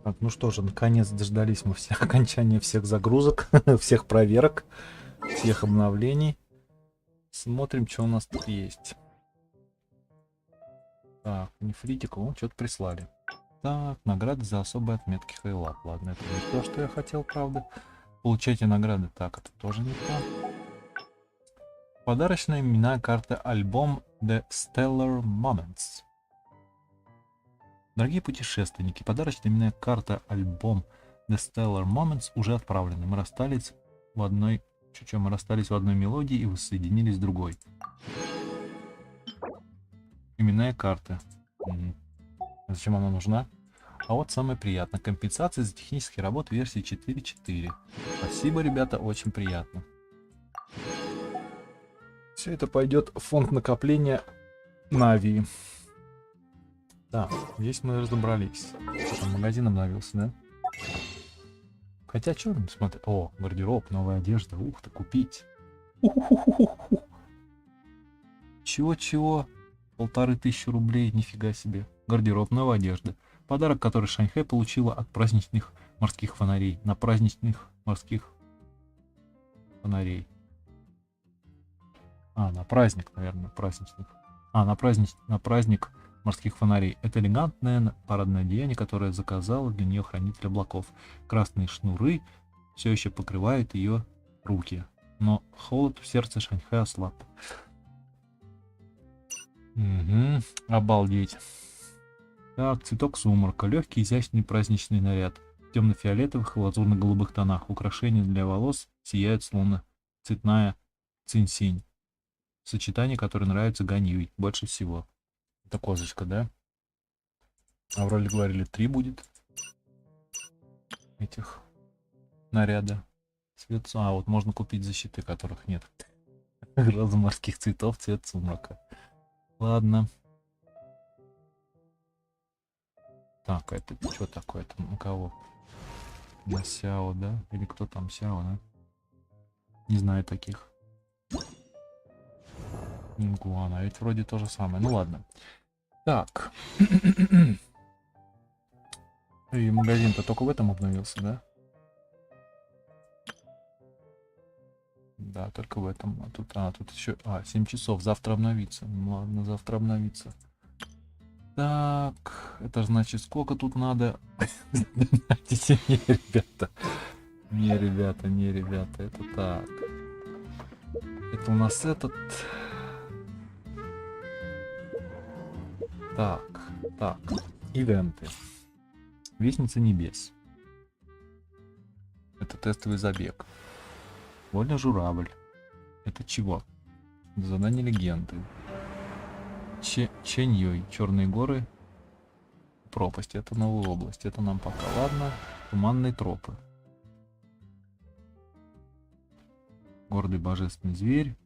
Так, ну что же, наконец дождались мы окончания всех загрузок, всех проверок, всех обновлений. Смотрим, что у нас тут есть. Так, нефритику, что-то прислали. Так, награды за особые отметки хайлап. Ладно, это не то, что я хотел, правда. Получайте награды. Так, это тоже не то. Подарочная именная карта альбом The Stellar Moments. Дорогие путешественники, подарочная именная карта альбом The Stellar Moments уже отправлена. Мы расстались в одной... Мы расстались в одной мелодии и воссоединились в другой. Именная карта. Зачем она нужна? А вот самое приятное. Компенсация за технические работы версии 4.4. Спасибо, ребята, очень приятно. Все это пойдет в фонд накопления Нави. Так, здесь мы разобрались. Что там, магазин обновился, да? Хотя, что там смотреть? О, гардероб, новая одежда. Ух ты, купить. Чего-чего? 1500 рублей, нифига себе. Гардероб, новая одежда. Подарок, который Шаньхэ получила от праздничных морских фонарей. На праздничных морских фонарей. На праздник, наверное, праздничных. На праздник морских фонарей. Это элегантное парадное одеяние, которое заказала для нее хранитель облаков. Красные шнуры все еще покрывают ее руки. Но холод в сердце Шаньхэ ослаб. Угу, обалдеть. Так, цветок сумрака. Легкий, изящный праздничный наряд. В темно-фиолетовых и лазурно-голубых тонах. Украшения для волос сияют, словно цветная цинь-синь. Сочетание, которое нравится Ганьюй больше всего. Это козочка, да? А вроде говорили 3 будет. Этих наряда. Вот можно купить защиты, которых нет. Роза морских цветов, цвет сумрака. Ладно. Так, это что такое? Это у кого? На Сяо, да? Или кто там Сяо, да? Не знаю таких. Ингуана, ведь вроде то же самое. Ну ладно. Так. И магазин-то только в этом обновился, да? Да, только в этом. Тут еще... 7 часов. Завтра обновится. Ну ладно, завтра обновится. Так, это значит, сколько тут надо? Не, ребята. Не, ребята, это так. Это у нас этот... Так. Ивенты. Вестница небес. Это тестовый забег. Вольный журавль. Это чего? Задание легенды. Сянь Юнь. Черные горы. Пропасть. Это новая область. Это нам пока. Ладно. Туманные тропы. Гордый божественный зверь.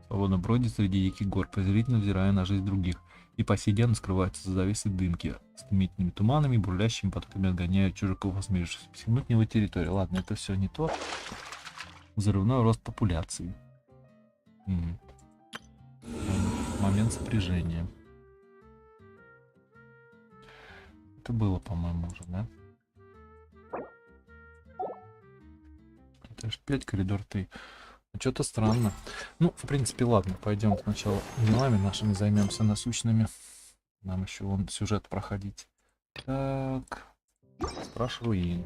Свободно бродит среди диких гор, презрительно взирая на жизнь других. И по сей день скрывается за завесой дымки. Стремительными туманами, бурлящими потоками отгоняют чужаков, осмелившись посягнуть на его территорию. Ладно, это все не то. Взрывной рост популяции. Момент сопряжения. Это было, по-моему, уже, да? Это ж 5, коридор 3. Что-то странно. Ну, в принципе, ладно. Пойдем сначала делами нашими займемся насущными. Нам еще вон сюжет проходить. Так. Страж руин.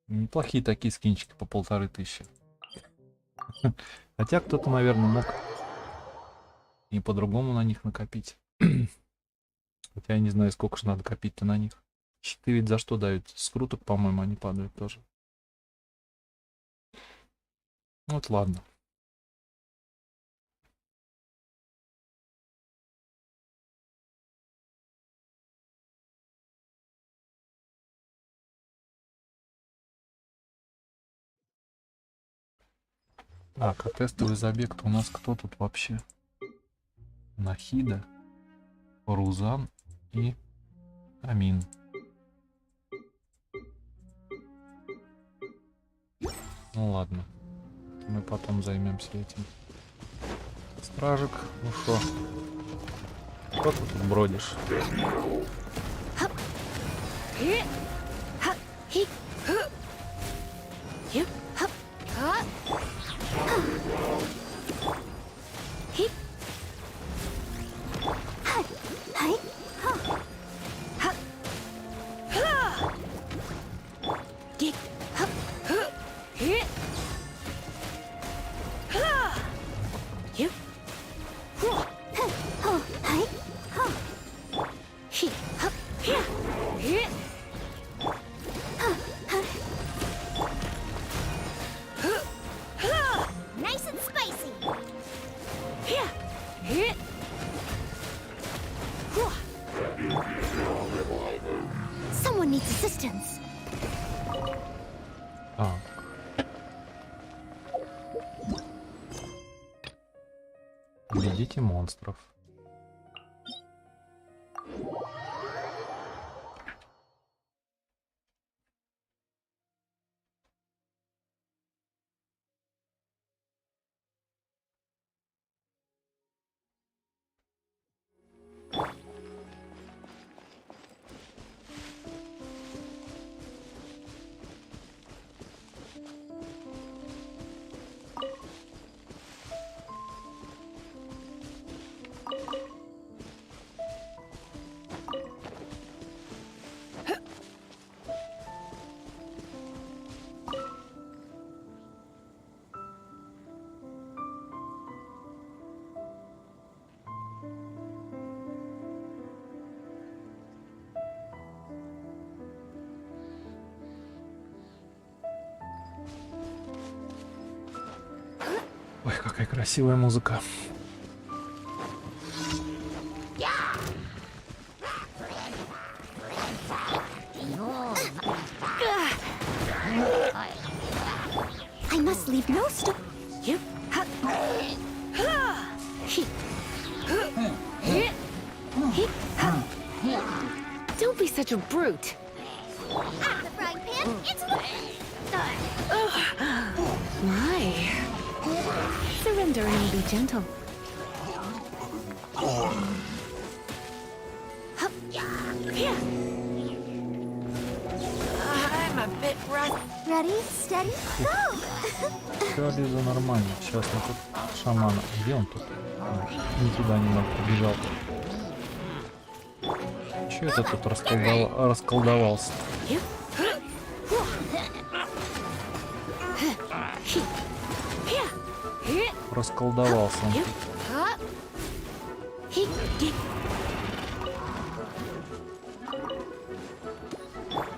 Неплохие такие скинчики по 1500. Хотя кто-то, наверное, мог и по-другому на них накопить. Хотя я не знаю, сколько же надо копить-то на них. Щиты ведь за что дают? С круток, по-моему, они падают тоже. Вот ладно. Так, а тестовый забег-то у нас кто тут вообще? Нахида, Рузан и Ка Мин. Ну ладно. Мы потом займемся этим. Стражик, ну что? Что ты тут бродишь? Nice and spicy. Someone needs assistance. Так. Победите монстров. Ой, какая красивая музыка. I must leave no stone. Don't be such a brute. Out of the frying pan, it's My. Surrender and be gentle. I'm a bit rusty. ready, steady, go. Все, Лиза, нормально. Сейчас мы тут шамана. Где он тут? Не туда немного побежал. Че это тут расколдовался? Расколдовался он тут.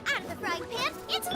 Out of the frying pan, it's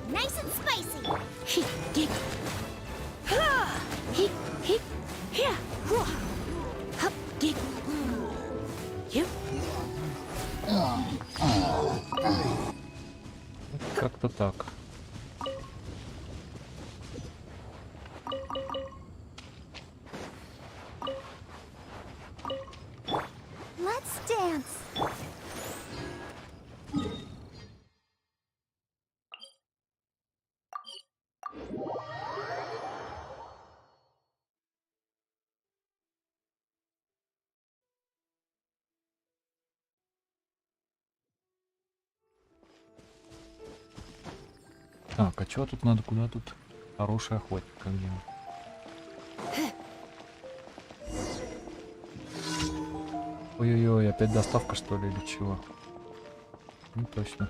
Nice and spicy. Как-то так. Let's dance. Так, а чё тут надо? Куда тут? Хороший охотник, как делать? Ой-ой-ой, опять доставка, что ли, или чего? Не точно.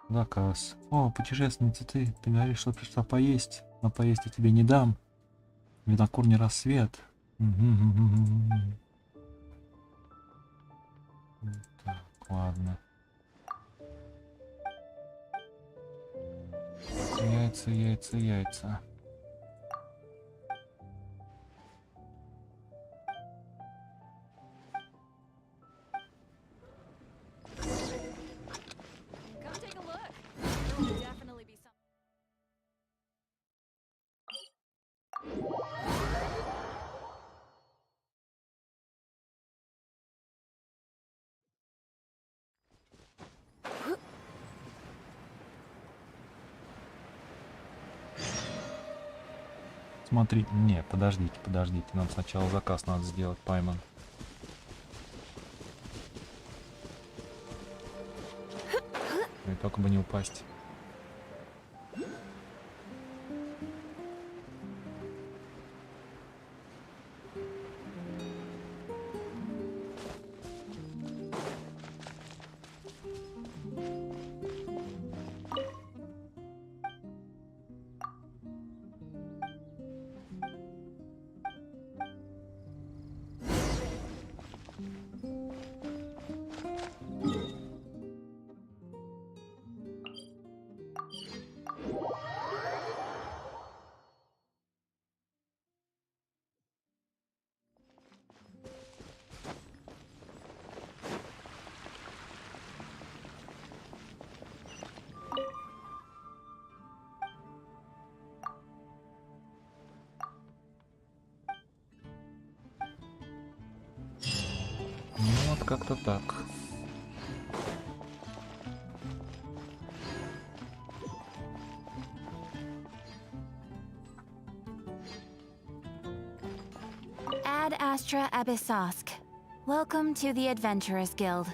Заказ. О, путешественница, ты говоришь, что пришла поесть, но поесть я тебе не дам. Винокурни рассвет. Так, ладно. Яйца, яйца, яйца. Come take a look. There will definitely be some. Смотри, не, подождите, подождите, нам сначала заказ надо сделать, пойман. И только бы не упасть. Ну вот как-то так. Ad Astra Abyssosk. Welcome to the Adventurers Guild.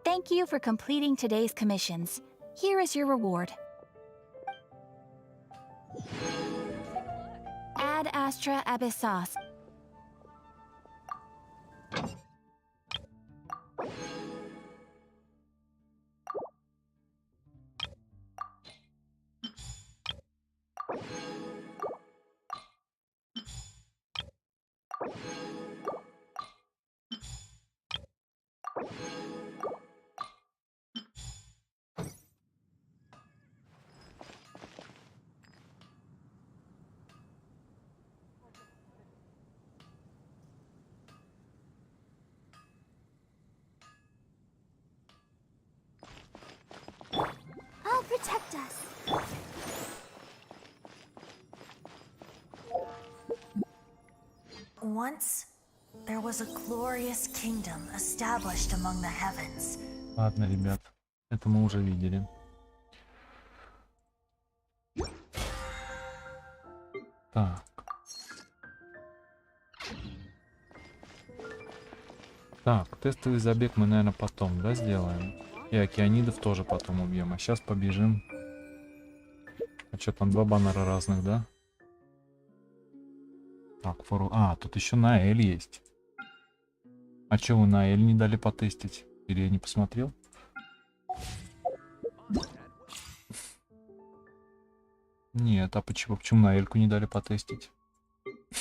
Thank you for completing today's commissions. Here is your reward. Ad Astra Abyssosk. I'll protect us. Once, there was a glorious kingdom established among the heavens. Ладно, ребят, это мы уже видели. Так. Так, тестовый забег мы, наверное, потом, да, сделаем. И океанидов тоже потом убьем. А сейчас побежим. А что там, два баннера разных, да? Так, фору... А, тут еще на Эль есть. А что вы на Эль не дали потестить? Или я не посмотрел? Нет, а почему на Эльку не дали потестить?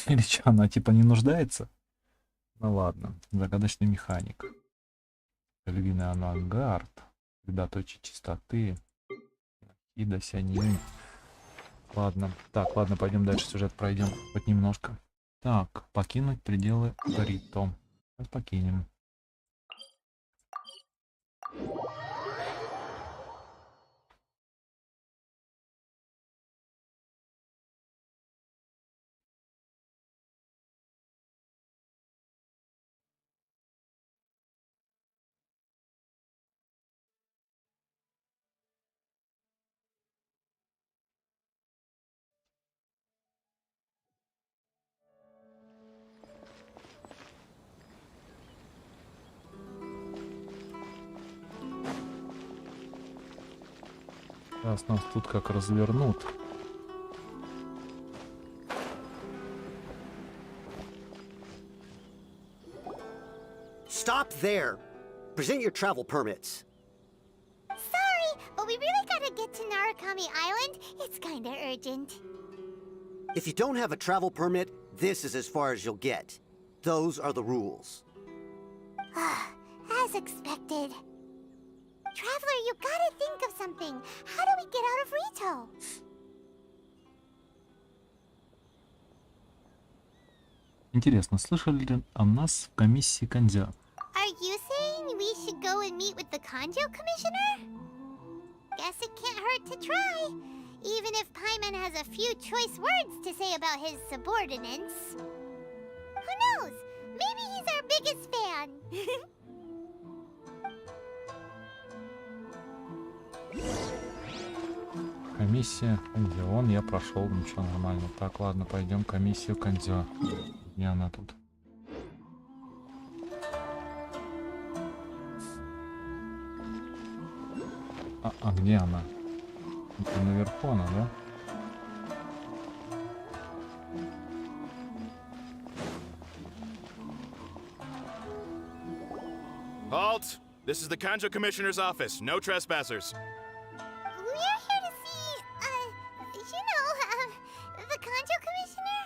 Или что, она типа не нуждается? Ну ладно, загадочный механик. Львиный авангард. Средоточие чистоты. И до Сянь Юнь. Ладно. Так, ладно, пойдем дальше сюжет пройдем. Хоть немножко. Так, покинуть пределы Рито. Сейчас покинем. Сейчас нас тут как развернут. Stop there. Present your travel permits. Sorry, but we really gotta get to Narukami Island. It's kinda urgent. If you don't have a travel permit, this is as far as you'll get. Those are the rules. As expected. Traveler, you gotta think of something. How do we get out of Rito? Интересно, слышали ли о нас в комиссии Кандзё? Are you saying we should go and meet with the Kanjo Commissioner? Guess it can't hurt to try. Even if Paimon has a few choice words to say about his subordinates. Who knows? Maybe he's our biggest fan. Комиссия Кандзё. Вон я прошел, ничего, нормально. Так, ладно, пойдем комиссию Кандзё. Где она тут? А где она? Это наверху она, да? Halt! This is the Kanjo Commissioner's office. No trespassers. We're here to see, the Kanjo Commissioner?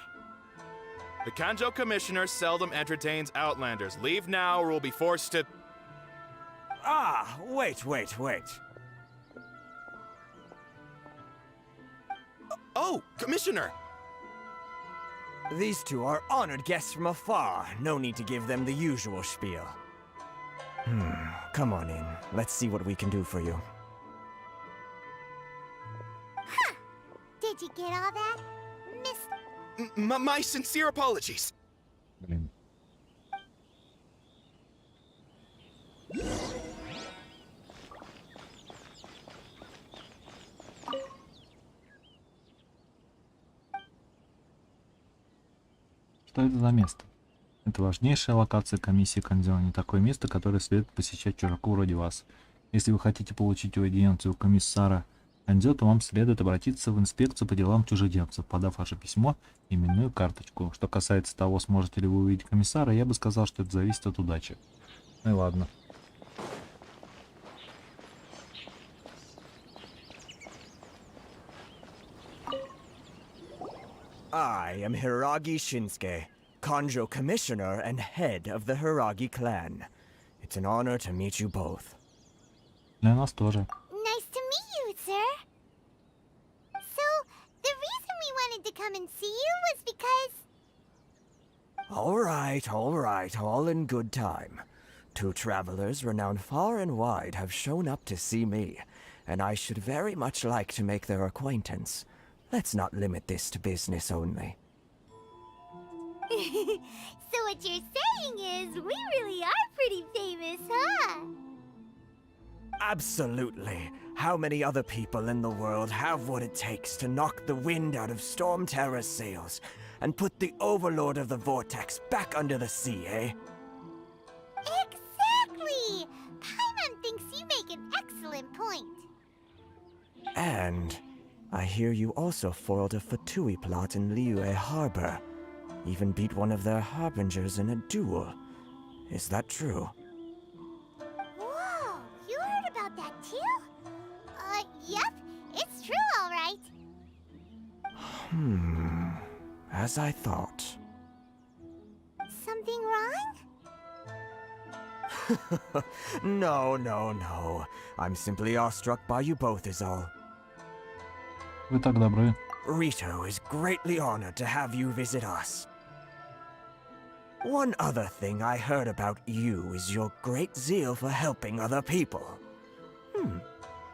The Kanjo Commissioner seldom entertains Outlanders. Leave now or we'll be forced to... Ah, wait. Oh, Commissioner! These two are honored guests from afar. No need to give them the usual spiel. Come on in. Let's see what we can do for you. Did you get all that, Miss? My sincere apologies. Блин. Что это за место? Это важнейшая локация комиссии Кандзё, не такое место, которое следует посещать чужаку вроде вас. Если вы хотите получить аудиенцию у комиссара Кандзё, то вам следует обратиться в инспекцию по делам чужеземцев, подав ваше письмо и именную карточку. Что касается того, сможете ли вы увидеть комиссара, я бы сказал, что это зависит от удачи. Ну и ладно. I am Hiragi Shinsuke, Kanjo Commissioner and head of the Hiragi clan. It's an honor to meet you both. Для нас тоже. Nice to meet you, sir. So, the reason we wanted to come and see you was because... All right, all in good time. Two travelers renowned far and wide have shown up to see me, and I should very much like to make their acquaintance. Let's not limit this to business only. So what you're saying is, we really are pretty famous, huh? Absolutely. How many other people in the world have what it takes to knock the wind out of Storm Terror's sails and put the Overlord of the Vortex back under the sea, eh? Exactly! Paimon thinks you make an excellent point. And I hear you also foiled a Fatui plot in Liyue Harbor. Even beat one of their harbingers in a duel. Is that true? Whoa, you heard about that too? Yep, it's true, all right. As I thought. Something wrong? No. I'm simply awestruck by you both is all. Вы так добры. Rito is greatly honored to have you visit us. One other thing I heard about you is your great zeal for helping other people.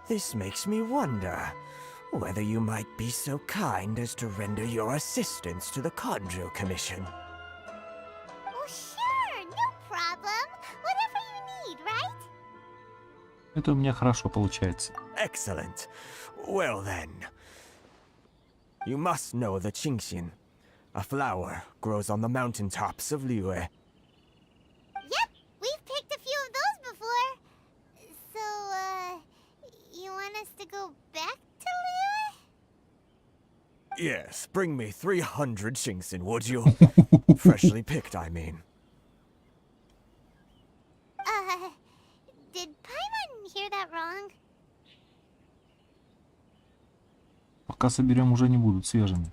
This makes me wonder whether you might be so kind as to render your assistance to the Conjo Commission. Oh, sure, no problem. Whatever you need, right? Это у меня хорошо получается. Excellent. Well then. You must know the Qingxin. A flower grows on the mountaintops of Liyue. Yep, we've picked a few of those before. So, you want us to go back to Liyue? Yes, bring me 300 Qingxin, would you? Freshly picked, I mean. Did Paimon hear that wrong? Пока соберем, уже не будут свежими.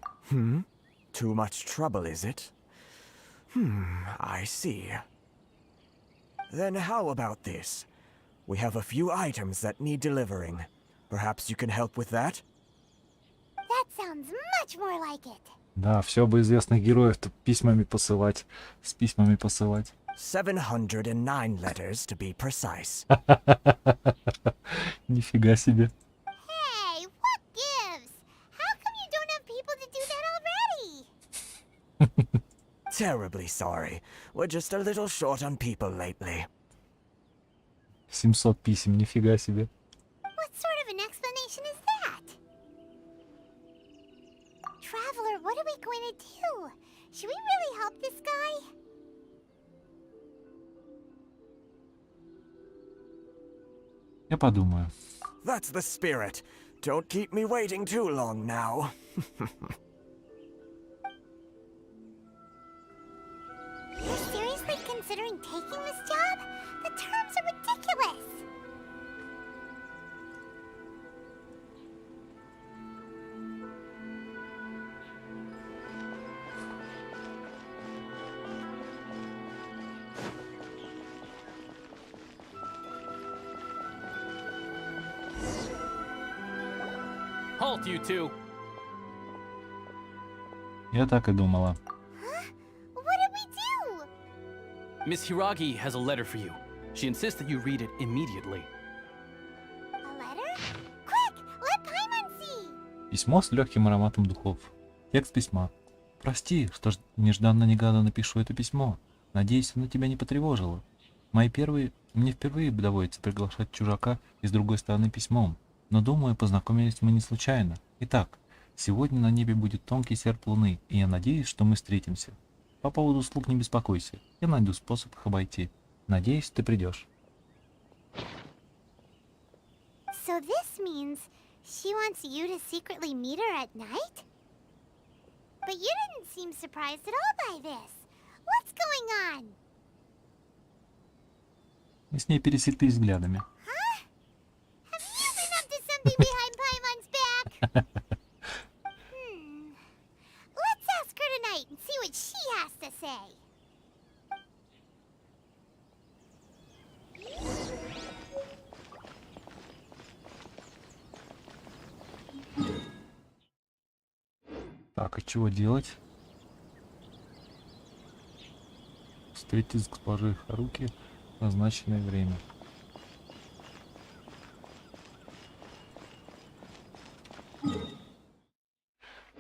Too much trouble, is it? I see. Then how about this? We have a few items that need delivering. Perhaps you can help with that? That sounds much more like it. Да, все бы известных героев-то письмами посылать. С письмами посылать. 709 letters, to be precise. Нифига себе. Hey, what gives? How come you don't have people to do that already? Terribly sorry. We're just a little short on people lately. 700 писем, нифига себе. What sort of an explanation is that? Traveler, what are we going to do? Should we really help this guy? Я подумаю. That's the spirit. Don't keep me waiting too long now. You're seriously considering taking this job? The terms are ridiculous. Halt, you two! Я так и думала. What did we do? Miss Hiragi has a letter for you. She insists that you read it immediately. A letter? Quick, let Paimon see. Письмо с легким ароматом духов. Текст письма. Прости, что ж нежданно-негаданно пишу это письмо. Надеюсь, оно тебя не потревожило. Мне впервые доводится приглашать чужака из другой стороны письмом. Но думаю, познакомились мы не случайно. Итак, сегодня на небе будет тонкий серп луны, и я надеюсь, что мы встретимся. По поводу слуг не беспокойся, я найду способ их обойти. Надеюсь, ты придешь. So this means she wants you to secretly meet her at night? But you didn't seem surprised at all by this. What's going on? Мы с ней пересеклись взглядами. Have you been up to something behind Paimon's back? Let's ask her tonight and see what she has to say. Так, и чего делать? Встретить с госпожой Харуки в назначенное время.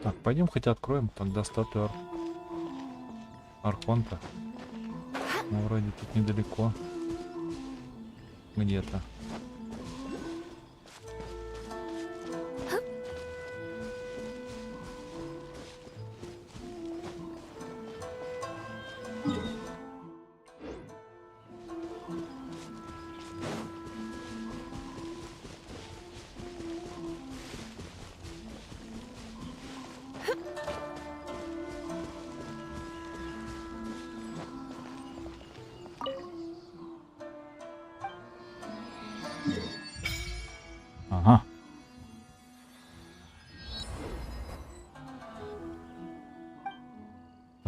Так, пойдем хоть откроем тогда статую Архонта. Ну, вроде тут недалеко. Где-то.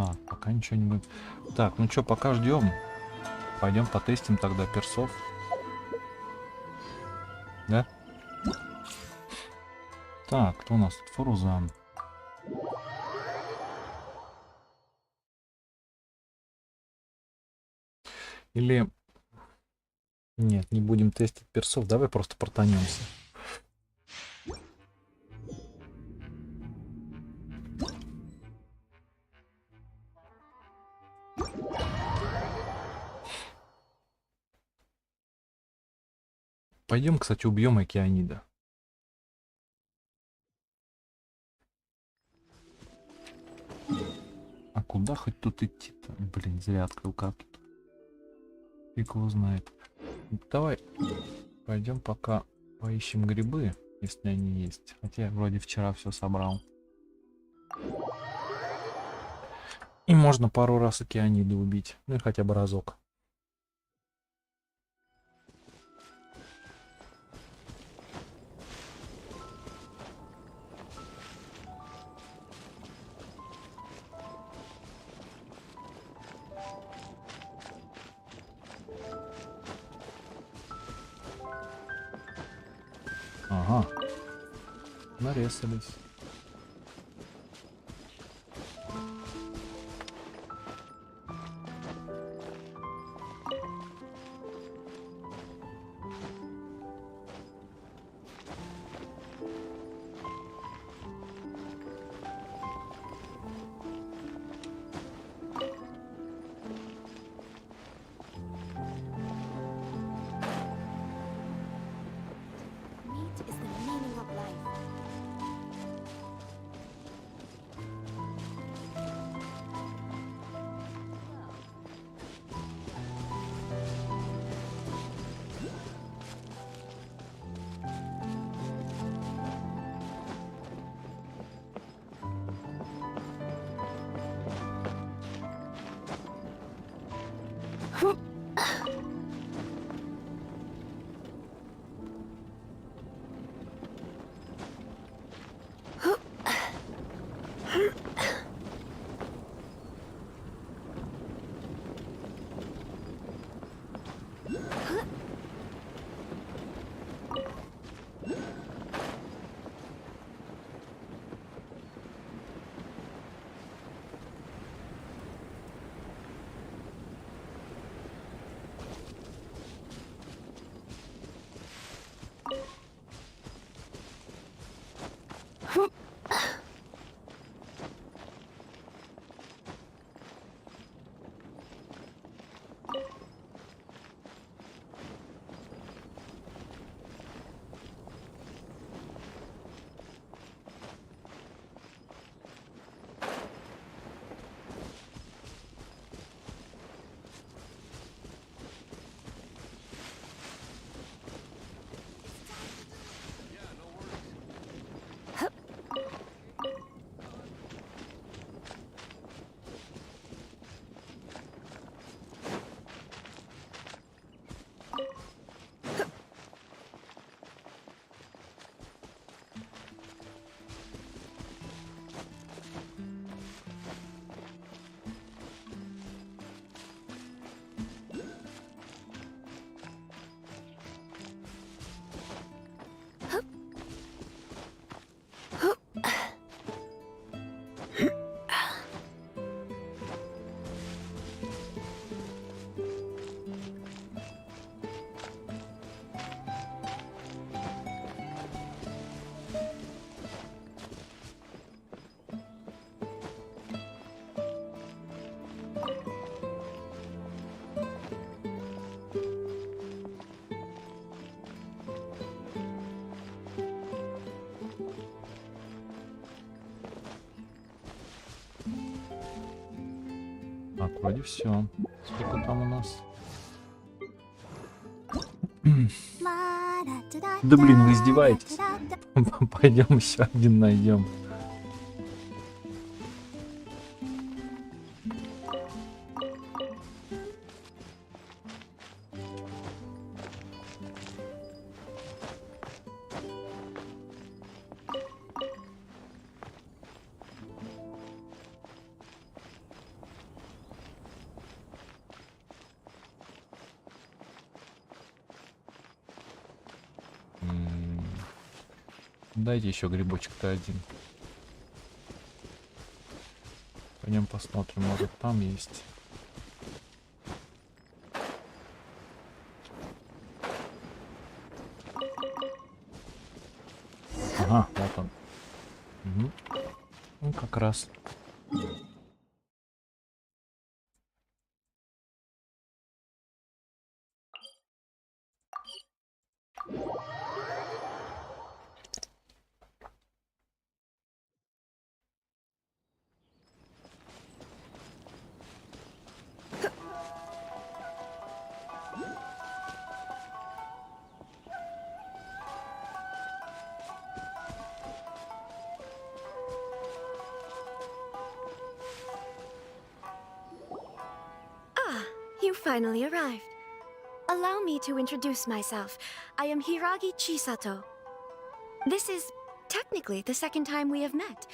Так, пока ничего не будет. Так, ну что, пока ждем. Пойдем потестим тогда персов. Да? Так, кто у нас тут? Фурузан. Или... Нет, не будем тестить персов. Давай просто портанемся. Пойдем, кстати, убьем океанида. А куда хоть тут идти-то? Блин, зря открыл карту. Фиг его знает. Давай пойдем пока поищем грибы, если они есть. Хотя я вроде вчера все собрал. И можно пару раз океанида убить. Ну и хотя бы разок. Ага. Нарезались. Meat is the meaning of life. Так, вроде все. Сколько там у нас? Да блин, вы издеваетесь? Пойдем еще один найдем. Дайте еще грибочек-то один. Пойдем посмотрим, может там есть. Ага, вот он. Угу. Ну, как раз. You finally arrived. Allow me to introduce myself. I am Hiragi Chisato. This is technically the second time we have met.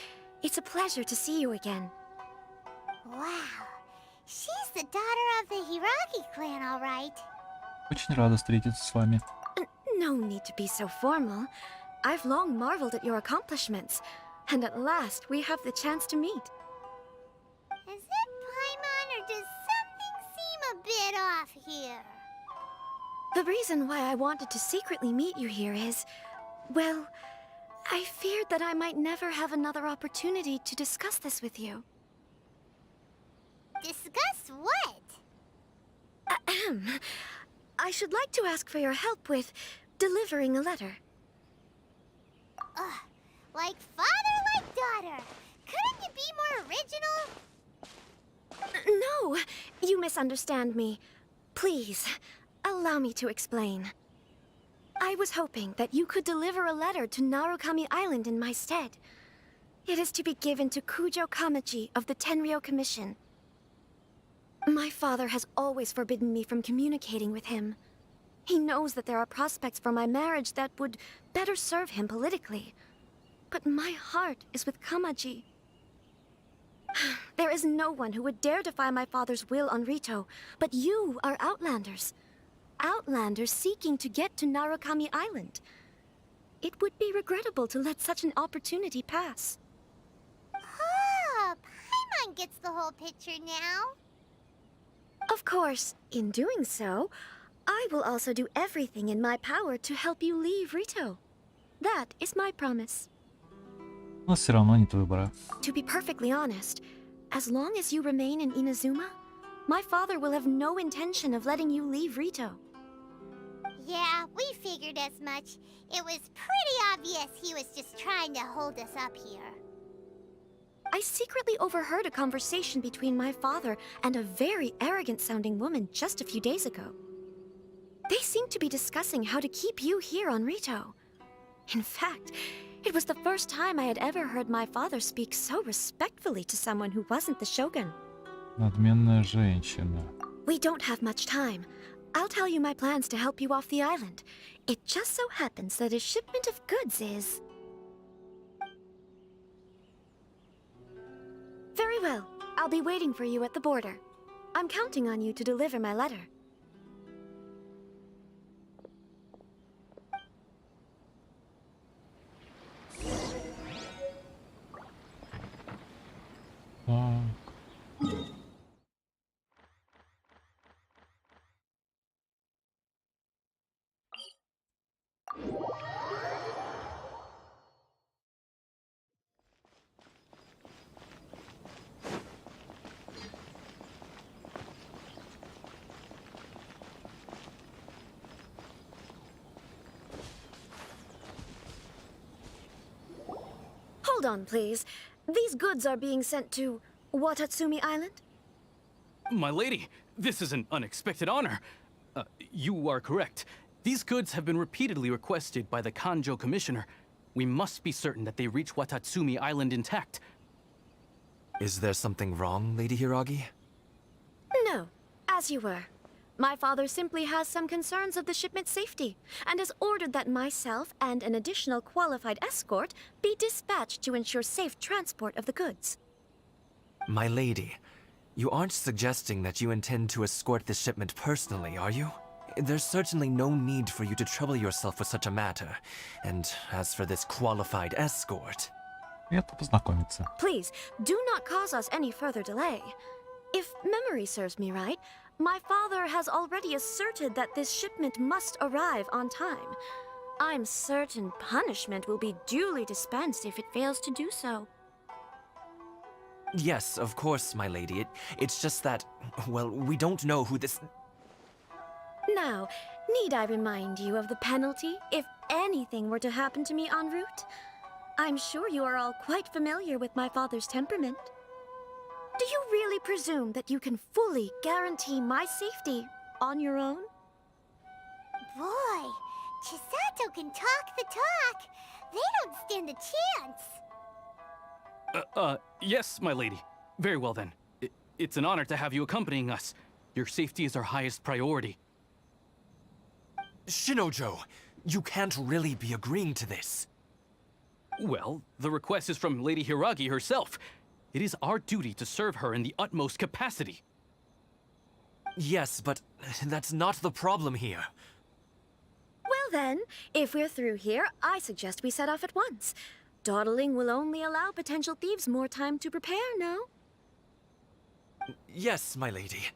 It's a pleasure to see you again. Wow. She's the daughter of the Hiragi clan, all right. Очень рада встретиться с вами. No need to be so formal. I've long marveled at your accomplishments, and at last we have the chance to meet. Is it Paimon, or does something seem a bit off here? The reason why I wanted to secretly meet you here is, well, I feared that I might never have another opportunity to discuss this with you. Discuss what? Ahem. I should like to ask for your help with delivering a letter. Like father, like daughter. Couldn't you be more original? No, you misunderstand me. Please, allow me to explain. I was hoping that you could deliver a letter to Narukami Island in my stead. It is to be given to Kujo Kamachi of the Tenryou Commission. My father has always forbidden me from communicating with him. He knows that there are prospects for my marriage that would better serve him politically. But my heart is with Kamaji. There is no one who would dare defy my father's will on Rito, but you are Outlanders. Outlanders seeking to get to Narukami Island. It would be regrettable to let such an opportunity pass. Oh, Paimon gets the whole picture now. Of course, in doing so, I will also do everything in my power to help you leave Rito. That is my promise. Но все равно нет выбора. To be perfectly honest, as long as you remain in Inazuma, my father will have no intention of letting you leave Rito. Yeah, we figured as much. It was pretty obvious he was just trying to hold us up here. I secretly overheard a conversation between my father and a very arrogant-sounding woman just a few days ago. They seemed to be discussing how to keep you here on Rito. In fact, it was the first time I had ever heard my father speak so respectfully to someone who wasn't the shogun. Надменная женщина. We don't have much time. I'll tell you my plans to help you off the island. It just so happens that a shipment of goods is... Very well. I'll be waiting for you at the border. I'm counting on you to deliver my letter. Hold on, please. These goods are being sent to Watatsumi Island? My lady, this is an unexpected honor. You are correct. These goods have been repeatedly requested by the Kanjo Commissioner. We must be certain that they reach Watatsumi Island intact. Is there something wrong, Lady Hiragi? No, as you were. My father simply has some concerns of the shipment's safety, and has ordered that myself and an additional qualified escort be dispatched to ensure safe transport of the goods. My lady, you aren't suggesting that you intend to escort this shipment personally, are you? there's certainly no need for you to trouble yourself with such a matter. And as for this qualified escort... Это познакомиться. Please, do not cause us any further delay. If memory serves me right, my father has already asserted that this shipment must arrive on time. I'm certain punishment will be duly dispensed if it fails to do so. Yes, of course, my lady. It's just that, well, we don't know who this... Now, need I remind you of the penalty if anything were to happen to me en route? I'm sure you are all quite familiar with my father's temperament. Do you really presume that you can fully guarantee my safety on your own? Boy, Chisato can talk the talk. They don't stand a chance. Yes, my lady. Very well then. It's an honor to have you accompanying us. Your safety is our highest priority. Shinojo, you can't really be agreeing to this. Well, the request is from Lady Hiragi herself. It is our duty to serve her in the utmost capacity. Yes, but that's not the problem here. Well then, if we're through here, I suggest we set off at once. Dawdling will only allow potential thieves more time to prepare, no? Yes, my lady.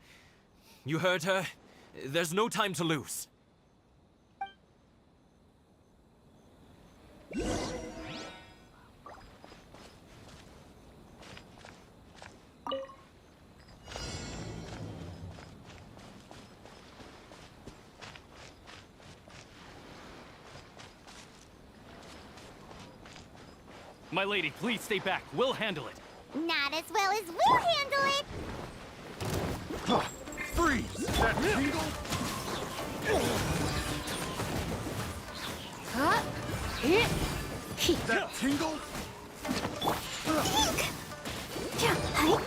You heard her. There's no time to lose. My lady, please stay back. We'll handle it. Not as well as we'll handle it. Freeze! That tingle? That tingle?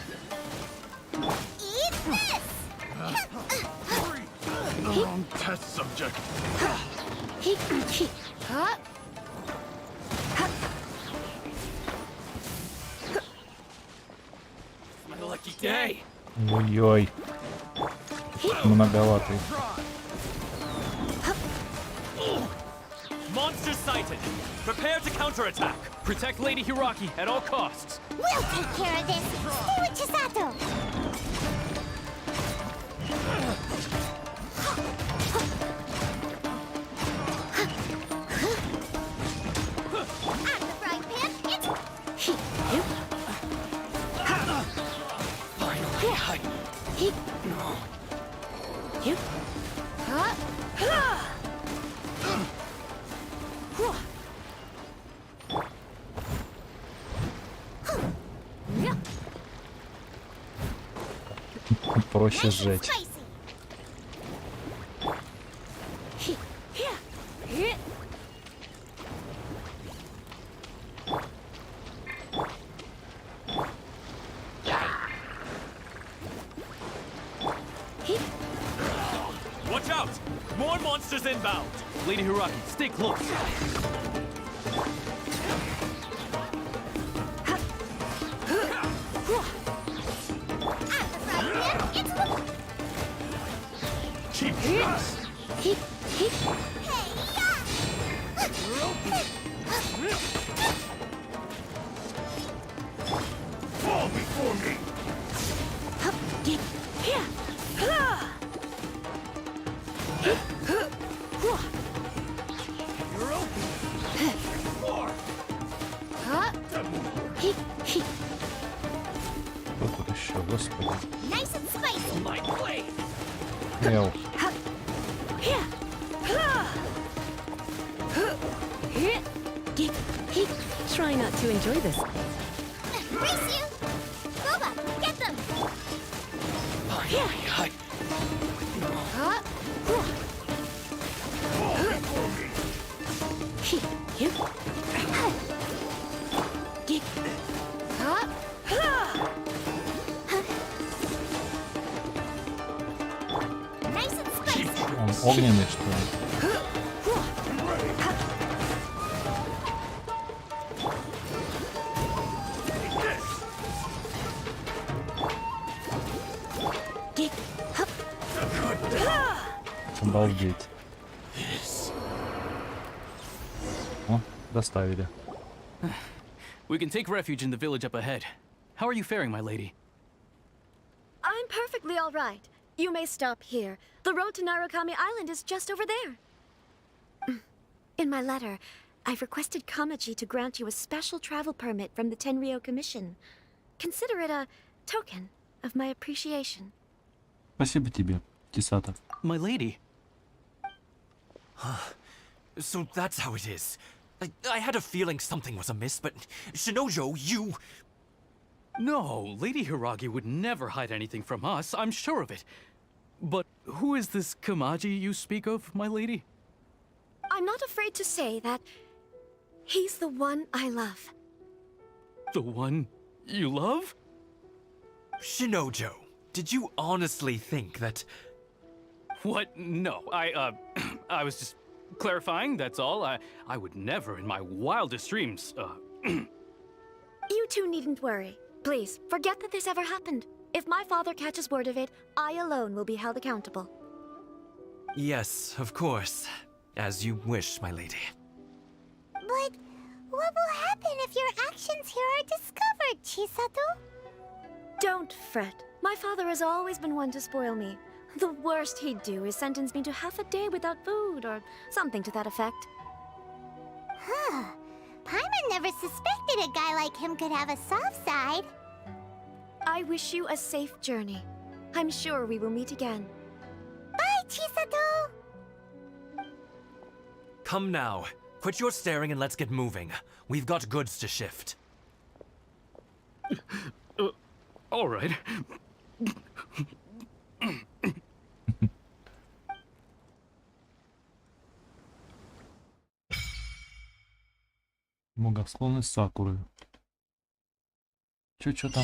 Eat this! Wrong test subject. My lucky day. Ой-ой. Многоватый. Monster sighted. Prepare to counterattack. Protect Lady Hiragi at all costs. We'll take care of this. Stay with Chisato. At the frying pan, it's... Проще сжечь. Watch out! More monsters inbound! Lady Hiragi, stay close. Cheap shots! Fall before me! You're open! More! Что тут еще, господи. Nice and spicy. My blade! Эл. Try not to enjoy this. Race you! Boba, get them! Nice and spicy. Он огненный, что ли? Обалдеть. О, доставили. We can take refuge in the village up ahead. How are you faring, my lady? I'm perfectly all right. You may stop here. The road to Narukami Island is just over there. In my letter, I've requested Kamaji to grant you a special travel permit from the Tenryou Commission. Consider it a token of my appreciation. Спасибо тебе, Кисата. My lady. So that's how it is. I had a feeling something was amiss, but Shinojo, you... No, Lady Hiragi would never hide anything from us, I'm sure of it. But who is this Kamaji you speak of, my lady? I'm not afraid to say that he's the one I love. The one you love? Shinojo, did you honestly think that... What? No, I was just clarifying, that's all. I would never in my wildest dreams, You two needn't worry. Please, forget that this ever happened. If my father catches word of it, I alone will be held accountable. Yes, of course. As you wish, my lady. But what will happen if your actions here are discovered, Chisato? Don't fret. My father has always been one to spoil me. The worst he'd do is sentence me to half a day without food, or something to that effect. Huh. Paimon never suspected a guy like him could have a soft side. I wish you a safe journey. I'm sure we will meet again. Bye, Chisato! Come now. Quit your staring and let's get moving. We've got goods to shift. All right. Благосклонность Сакуры. Чё там?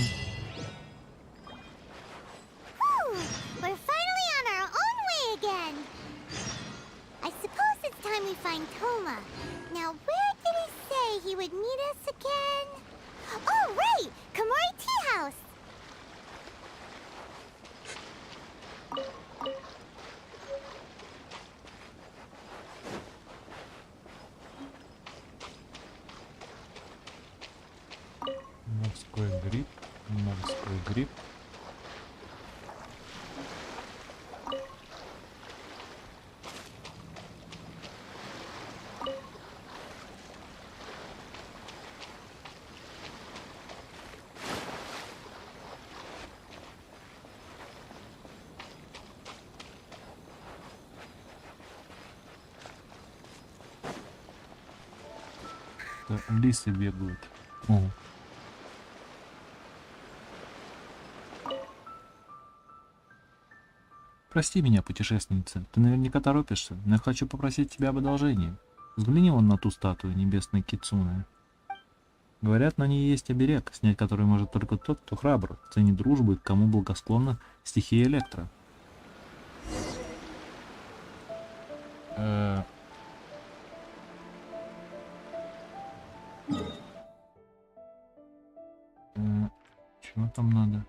We're finally on our own way again. I suppose it's time we find Toma. Now, where did he say he would meet us again? Oh, right! Komori Tea House! Морской гриб. Морской гриб. Лисы бегают. О. Прости меня, путешественница. Ты наверняка торопишься, но я хочу попросить тебя об одолжении. Взгляни вон на ту статую небесной Кицуне. Говорят, на ней есть оберег, снять который может только тот, кто храбр, ценит дружбу и кому благосклонна стихия электро. Чего там надо?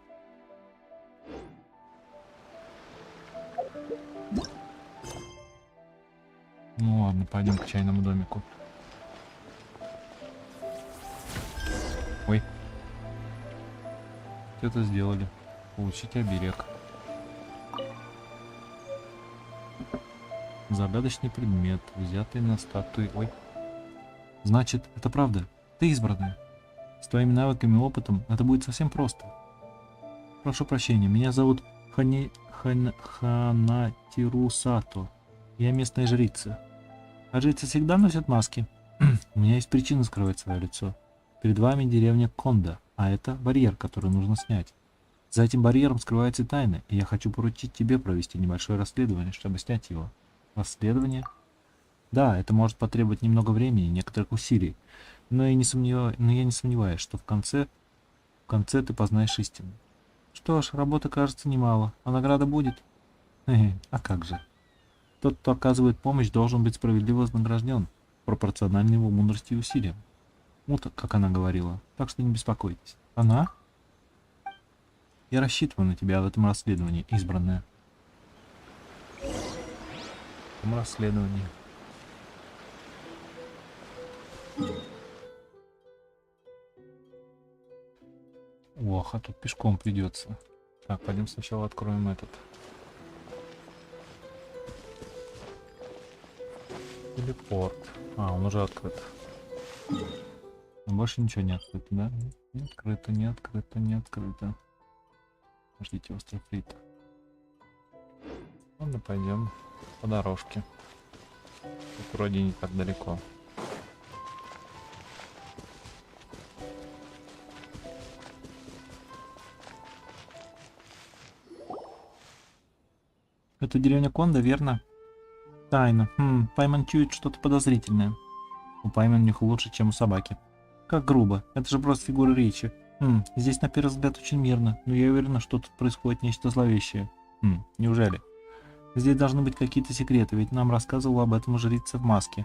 Ну ладно, пойдем к чайному домику. Ой. Что-то сделали. Получить оберег. Загадочный предмет, взятый на статуе. Ой. Значит, это правда. Ты избранная. С твоими навыками и опытом это будет совсем просто. Прошу прощения, меня зовут Ханатирусато. Я местная жрица. А жрицы всегда носят маски. У меня есть причина скрывать свое лицо. Перед вами деревня Кондо, а это барьер, который нужно снять. За этим барьером скрывается тайна, и я хочу поручить тебе провести небольшое расследование, чтобы снять его. Расследование? Да, это может потребовать немного времени и некоторых усилий, но я не сомневаюсь, что в конце ты познаешь истину. Что ж, работы кажется немало, а награда будет? А как же? Тот, кто оказывает помощь, должен быть справедливо вознагражден, пропорционально его мудрости и усилиям. Вот как она говорила, так что не беспокойтесь. Она? Я рассчитываю на тебя в этом расследовании, избранная. Там расследование. Ох, а тут пешком придется. Так, пойдем сначала откроем этот. Телепорт. А, он уже открыт. Но больше ничего не открыто, да? Не открыто, не открыто, не открыто. Ждите остров Рито. Ладно, пойдем по дорожке. Тут вроде не так далеко. Это деревня Кондо, верно? Тайна. Пайман чует что-то подозрительное. У Пайман них лучше, чем у собаки. Как грубо. Это же просто фигура речи. Здесь на первый взгляд очень мирно, но я уверена, что тут происходит нечто зловещее. Неужели? Здесь должны быть какие-то секреты, ведь нам рассказывала об этом жрица в маске.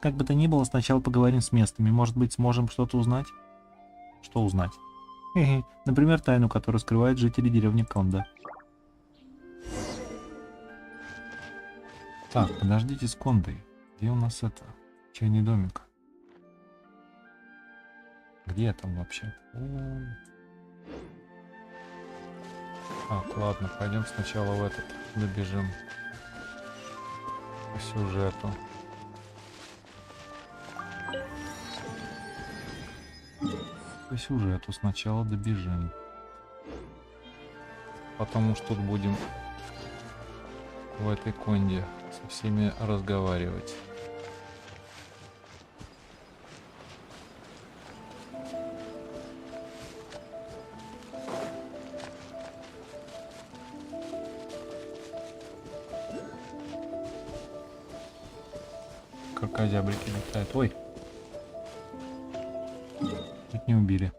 Как бы то ни было, сначала поговорим с местными. Может быть, сможем что-то узнать? Что узнать? Например, тайну, которую скрывают жители деревни Кондо. Так, подождите с Кондой. Где у нас это? Чайный домик. Где там вообще? Так, ладно, пойдем сначала в этот добежим. По сюжету. По сюжету сначала добежим. Потом уж тут будем в этой Конде со всеми разговаривать. Крокозябрики летают. Ой! Чуть не убили.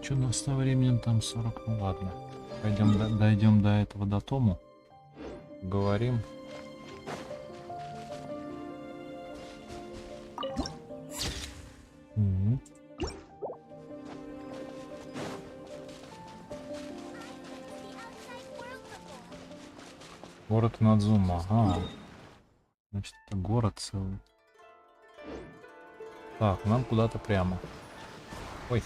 Что у нас со временем там 40? Ну ладно. Пойдем дойдем до этого, до Тому. Говорим. Город Надзума. Ага. Значит, это город целый. Так, нам куда-то прямо. Ой.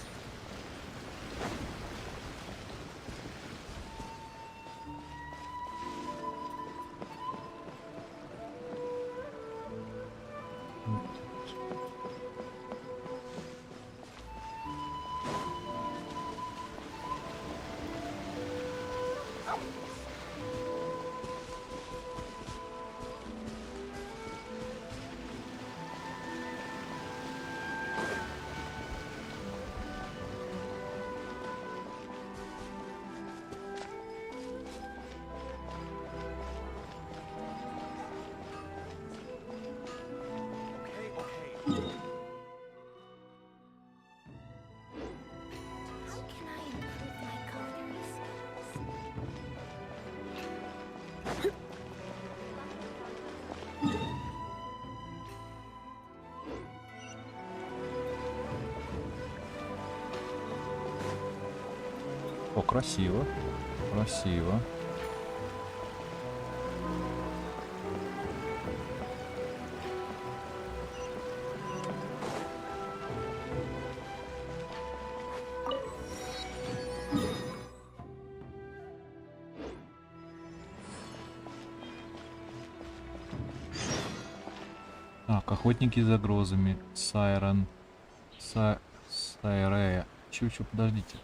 О, красиво. Красиво. Так, охотники за грозами. Сайрон. Сайрея. Чё, подождите.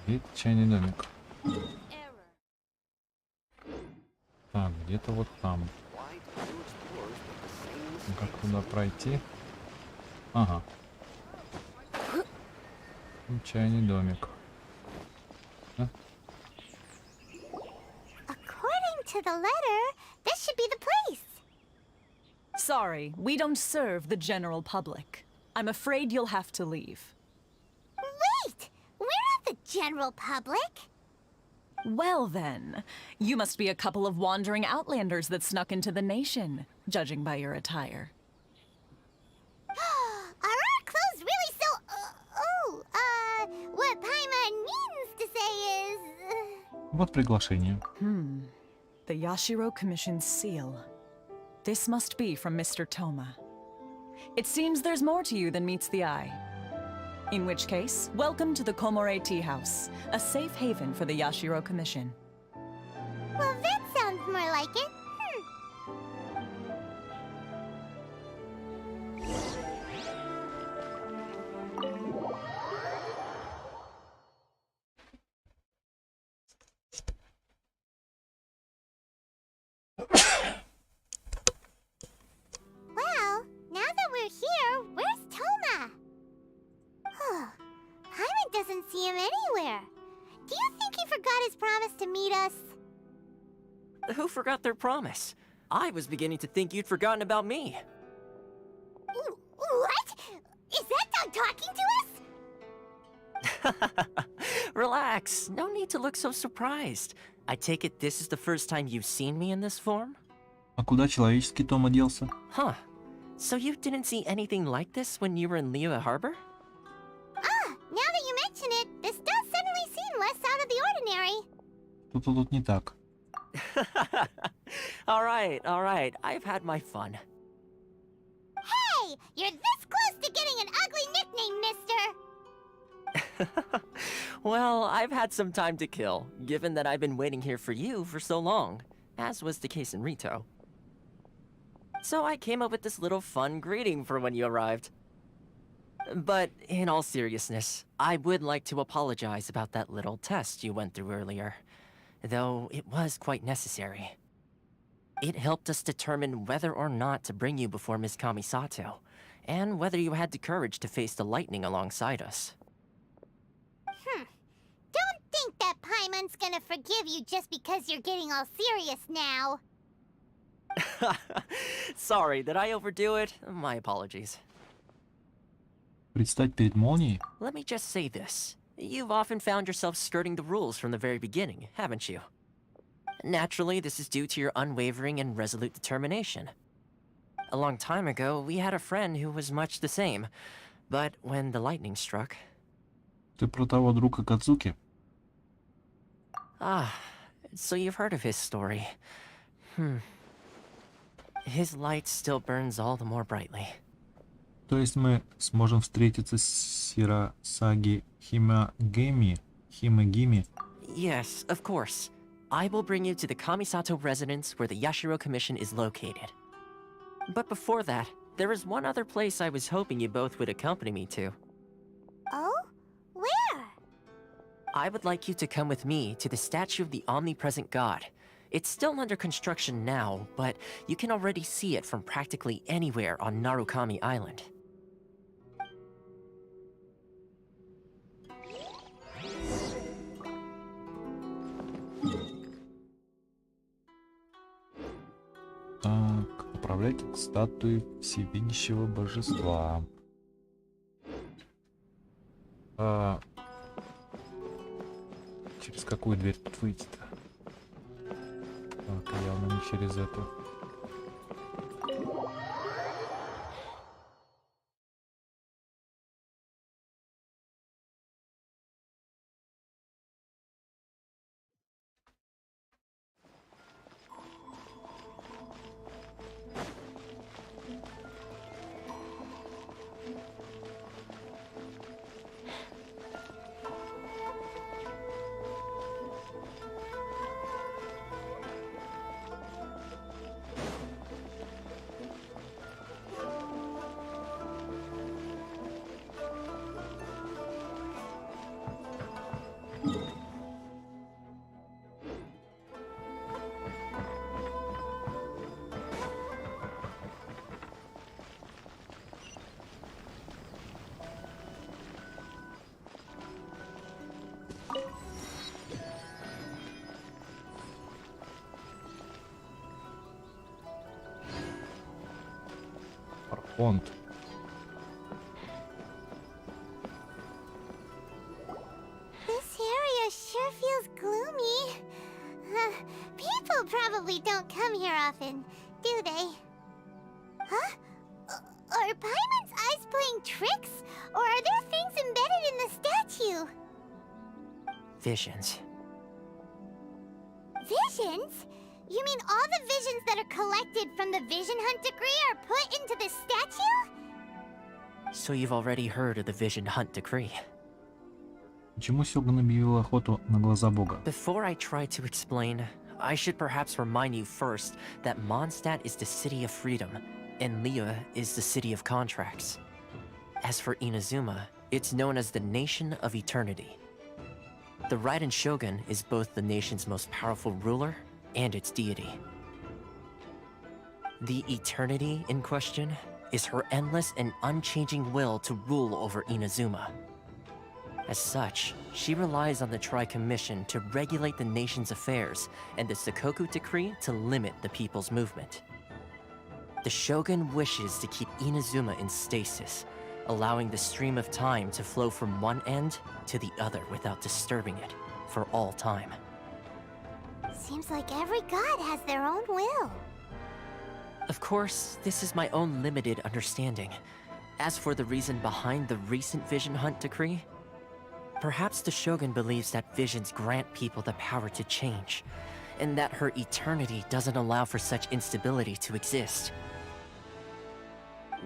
Где это чайный домик? Так, где-то вот там. Как туда пройти? Ага. Чайный домик. Да? According to the letter, this should be the place. Sorry, we don't serve the general public. I'm afraid you'll have to leave. Wait! We're not the general public! Well then, you must be a couple of wandering outlanders that snuck into the nation, judging by your attire. Are our clothes really so... what Paimon means to say is... Вот приглашение. The Yashiro Commission's seal. This must be from Mr. Toma. It seems there's more to you than meets the eye. In which case, welcome to the Komore Tea House, a safe haven for the Yashiro Commission. Well, that sounds more like it. Well, now that we're here, where's Toma? Paimon doesn't see him anywhere. Do you think he forgot his promise to meet us? Who forgot their promise? I was beginning to think you'd forgotten about me. What? Is that dog talking to us? Relax, no need to look so surprised. I take it this is the first time you've seen me in this form? А куда человеческий Тома делся? Huh. So you didn't see anything like this when you were in Liyue Harbor? Now that you mention it, this does suddenly seem less out of the ordinary. Что-то тут не так. Alright, I've had my fun. Hey! You're this close to getting an ugly nickname, mister! Well, I've had some time to kill, given that I've been waiting here for you for so long, as was the case in Rito. So I came up with this little fun greeting for when you arrived. But in all seriousness, I would like to apologize about that little test you went through earlier, though it was quite necessary. It helped us determine whether or not to bring you before Miss Kamisato, and whether you had the courage to face the lightning alongside us. Don't think that Paimon's gonna forgive you just because you're getting all serious now. Sorry, did I overdo it? My apologies. Предстать перед молнией? Let me just say this. You've often found yourself skirting the rules from the very beginning, haven't you? Naturally, this is due to your unwavering and resolute determination. A long time ago, we had a friend who was much the same, but when the lightning struck... Ты про того друга Кадзуки? Ah, so you've heard of his story. His light still burns all the more brightly. То есть мы сможем встретиться с Сирасаги Химагими? Yes, of course. I will bring you to the Kamisato residence where the Yashiro Commission is located. But before that, there is one other place I was hoping you both would accompany me to. Oh? Where? I would like you to come with me to the statue of the omnipresent god. It's still under construction now, but you can already see it from practically anywhere on Narukami Island. Так, направляйте к статуе всевидящего божества. Через какую дверь тут выйти-то? Так, явно не через эту. Фонд. This area sure feels gloomy. People probably don't come here often, do they? Huh? Are Paimon's eyes playing tricks? Or are there things embedded in the statue? Visions. Visions? You mean all the visions that are collected from the Vision Hunt decree are put into the statue? So you've already heard of the Vision Hunt decree. Почему Сёгун объявил охоту на глаза бога? Before I try to explain, I should perhaps remind you first that Mondstadt is the city of freedom, and Liyue is the city of contracts. As for Inazuma, it's known as the Nation of Eternity. The Raiden Shogun is both the nation's most powerful ruler and its deity. The Eternity in question is her endless and unchanging will to rule over Inazuma. As such, she relies on the Tri-Commission to regulate the nation's affairs and the Sakoku Decree to limit the people's movement. The Shogun wishes to keep Inazuma in stasis, allowing the stream of time to flow from one end to the other without disturbing it for all time. Seems like every god has their own will. Of course, this is my own limited understanding. As for the reason behind the recent Vision Hunt decree, perhaps the Shogun believes that visions grant people the power to change, and that her eternity doesn't allow for such instability to exist.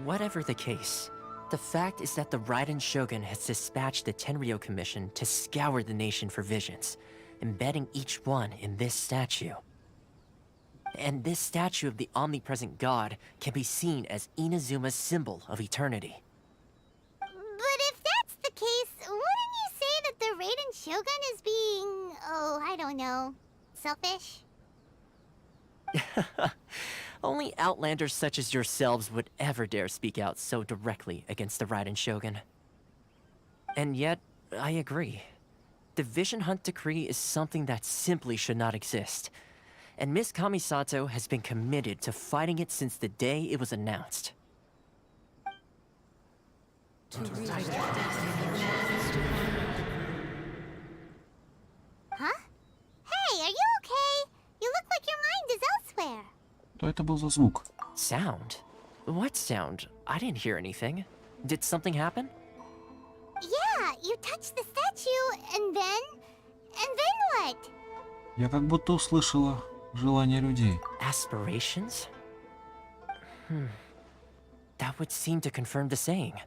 Whatever the case, the fact is that the Raiden Shogun has dispatched the Tenryou Commission to scour the nation for visions, embedding each one in this statue. And this statue of the omnipresent god can be seen as Inazuma's symbol of eternity. But if that's the case, wouldn't you say that the Raiden Shogun is being, oh, I don't know, selfish? Only outlanders such as yourselves would ever dare speak out so directly against the Raiden Shogun. And yet, I agree. The Vision Hunt decree is something that simply should not exist. And Miss Kamisato has been committed to fighting it since the day it was announced. Huh? Hey, are you okay? You look like your mind is elsewhere. Что это был за звук? Sound? What sound? I didn't hear anything. Did something happen? Yeah, you touched the statue, and then what? Я как будто услышала желания людей. Aspirations? That would seem to confirm the saying.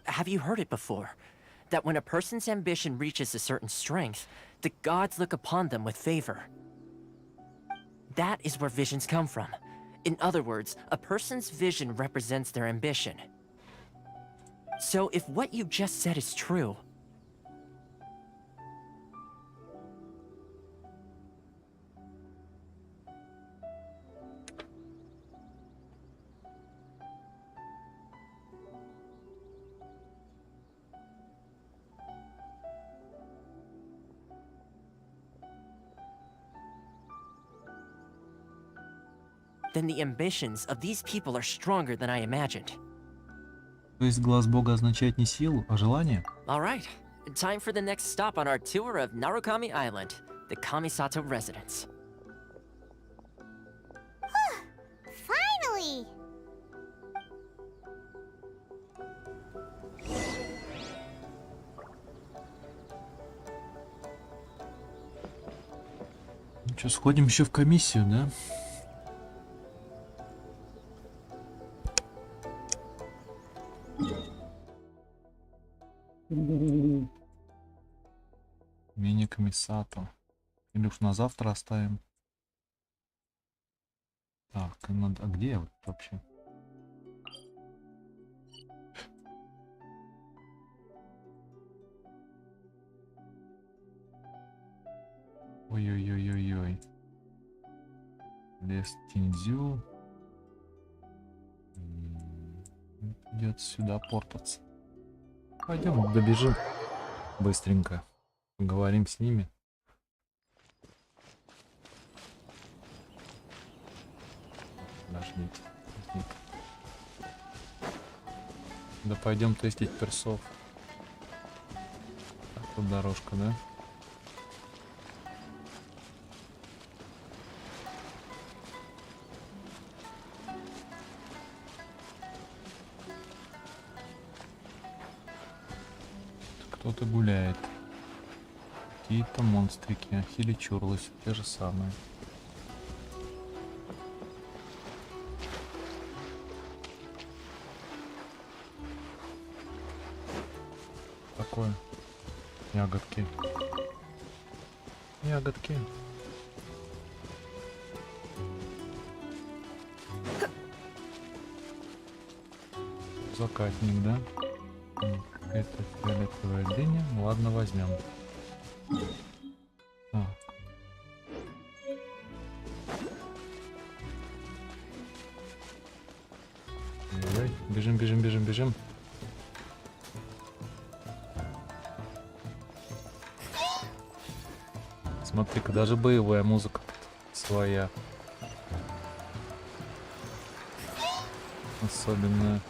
Have you heard it before? That when a person's ambition reaches a certain strength, the gods look upon them with favor. That is where visions come from. In other words, a person's vision represents their ambition. So if what you just said is true, then the ambitions of these people are stronger than I imagined. То есть глаз бога означает не силу, а желание? All right, time for the next stop on our tour of Narukami Island, the Kamisato residence. Finally! Ну что, сходим еще в комиссию, да? Мини комиссато. Или уж на завтра оставим. Так, надо... А где я вот вообще? Ой-ой-ой-ой-ой. Лес Тинзю. Придется сюда портаться. Пойдем, добежим быстренько. Поговорим с ними. Подождите. Да пойдем тестить персов. Так, тут дорожка, да? Кто-то гуляет. Какие-то монстрики. Хиличурлы, те же самые. Такое. Ягодки. Ягодки. Закатник, да? Это фиолетовая дыня. Ладно, возьмем. Так. Ой, бежим, бежим, бежим, бежим. Смотри-ка, даже боевая музыка своя. Особенная.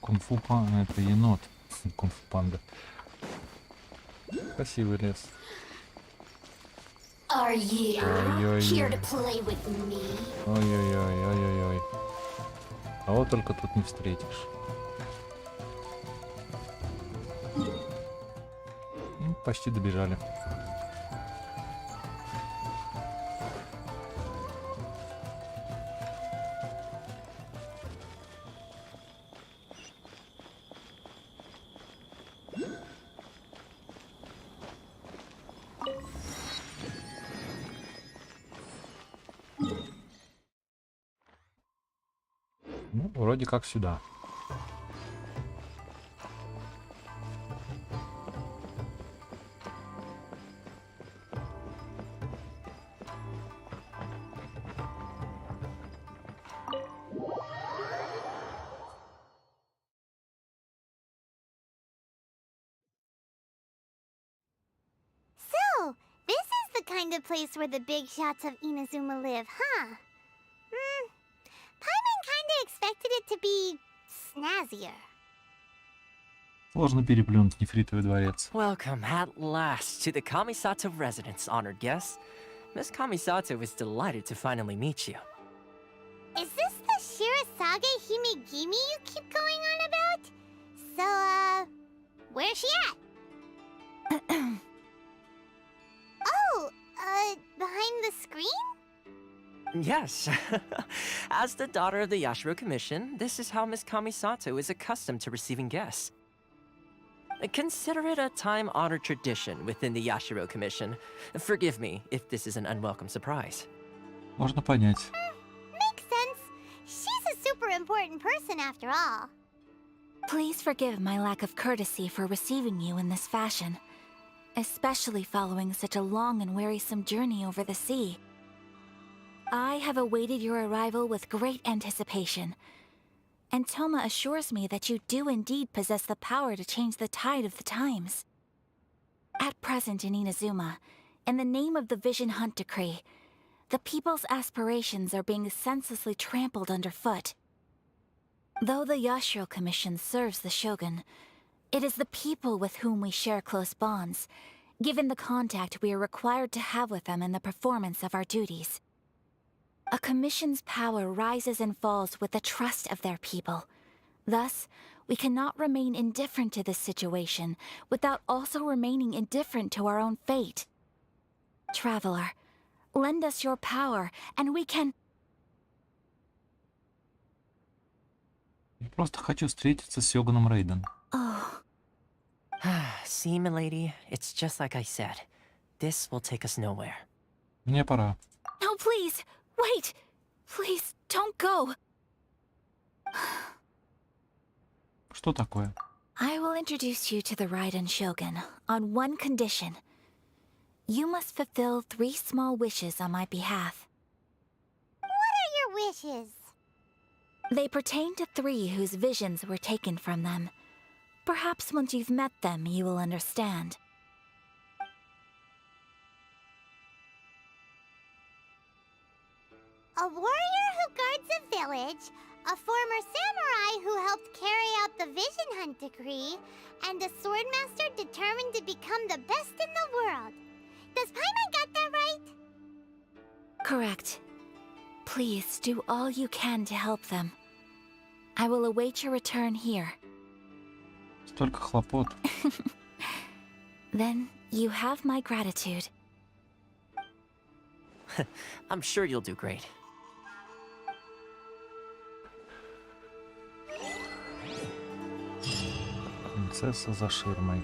Кунг-фу панда, это енот. Кунг-фу панда. Красивый лес. Are you here to play with me? Ой-ой-ой, ой-ой-ой. А вот только тут не встретишь. Ну, почти добежали. Ну, вроде как сюда. So, this is the kind of place where the big shots of Inazuma live, huh? Paimon kinda expected it to be snazzier. Сложно переплюнуть нефритовый дворец. Welcome at last to the Kamisato residence, honored guests. Miss Kamisato is delighted to finally meet you. Is this the Shirasage Himegimi you keep going on about? So, where's she at? Oh, behind the screen? Yes. As the daughter of the Yashiro Commission, this is how Miss Kamisato is accustomed to receiving guests. Consider it a time-honored tradition within the Yashiro Commission. Forgive me if this is an unwelcome surprise. Можно понять. Makes sense. She's a super important person after all. Please forgive my lack of courtesy for receiving you in this fashion, especially following such a long and wearisome journey over the sea. I have awaited your arrival with great anticipation, and Toma assures me that you do indeed possess the power to change the tide of the times. At present in Inazuma, in the name of the Vision Hunt Decree, the people's aspirations are being senselessly trampled underfoot. Though the Yashiro Commission serves the Shogun, it is the people with whom we share close bonds, given the contact we are required to have with them in the performance of our duties. A commission's power rises and falls with the trust of their people. Thus, we cannot remain indifferent to this situation without also remaining indifferent to our own fate. Traveler, lend us your power, and we can... Я просто хочу встретиться с Сёгуном Рейден. Oh. See, milady, it's just like I said. This will take us nowhere. Мне пора. No, please! Wait! Please, don't go! Что такое? I will introduce you to the Raiden Shogun on one condition. You must fulfill 3 small wishes on my behalf. What are your wishes? They pertain to 3 whose visions were taken from them. Perhaps once you've met them, you will understand. A warrior who guards a village, a former samurai who helped carry out the Vision Hunt decree, and a swordmaster determined to become the best in the world. Does Paimon got that right? Correct. Please do all you can to help them. I will await your return here. Столько хлопот. Then you have my gratitude. I'm sure you'll do great. Принцесса за ширмой.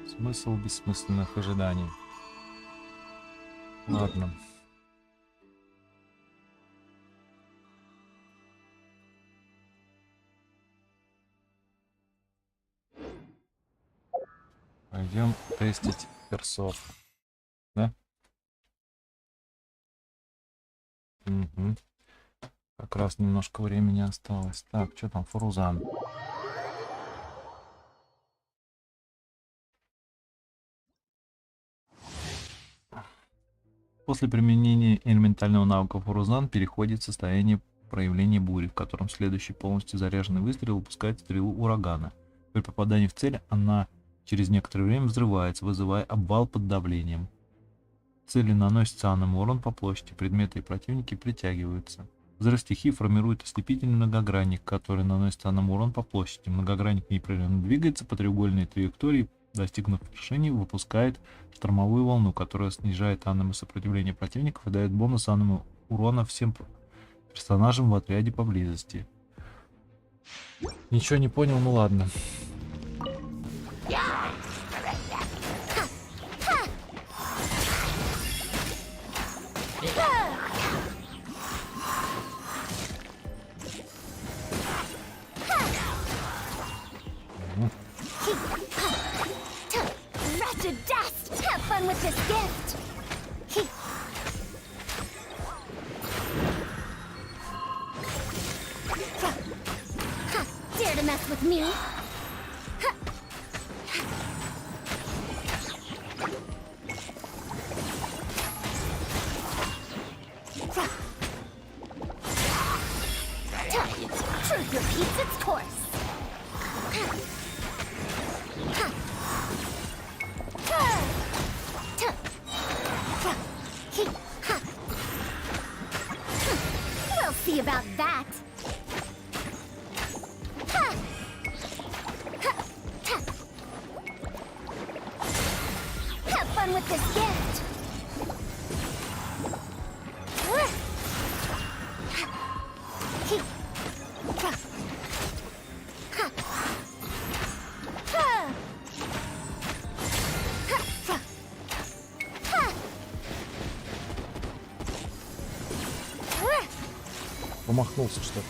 Смысл бессмысленных ожиданий. Ладно. Пойдем тестить персов. Да? Угу. Как раз немножко времени осталось. Так, что там, Фурузан? После применения элементального навыка Фурузан переходит в состояние проявления бури, в котором следующий полностью заряженный выстрел выпускает стрелу урагана. При попадании в цель она через некоторое время взрывается, вызывая обвал под давлением. Цели наносится аном урон по площади, предметы и противники притягиваются. Взрыв стихии формирует ослепительный многогранник, который наносит аном урон по площади. Многогранник непрерывно двигается по треугольной траектории, достигнув вершины, выпускает штормовую волну, которая снижает аном сопротивление противников и дает бонус аном урона всем персонажам в отряде поблизости. Ничего не понял, ну ладно. Wretched dust! Have fun with this gift! Dare to mess with me? Truth repeats its course. We'll see about that. Have fun with this gift. Помахнулся что-то.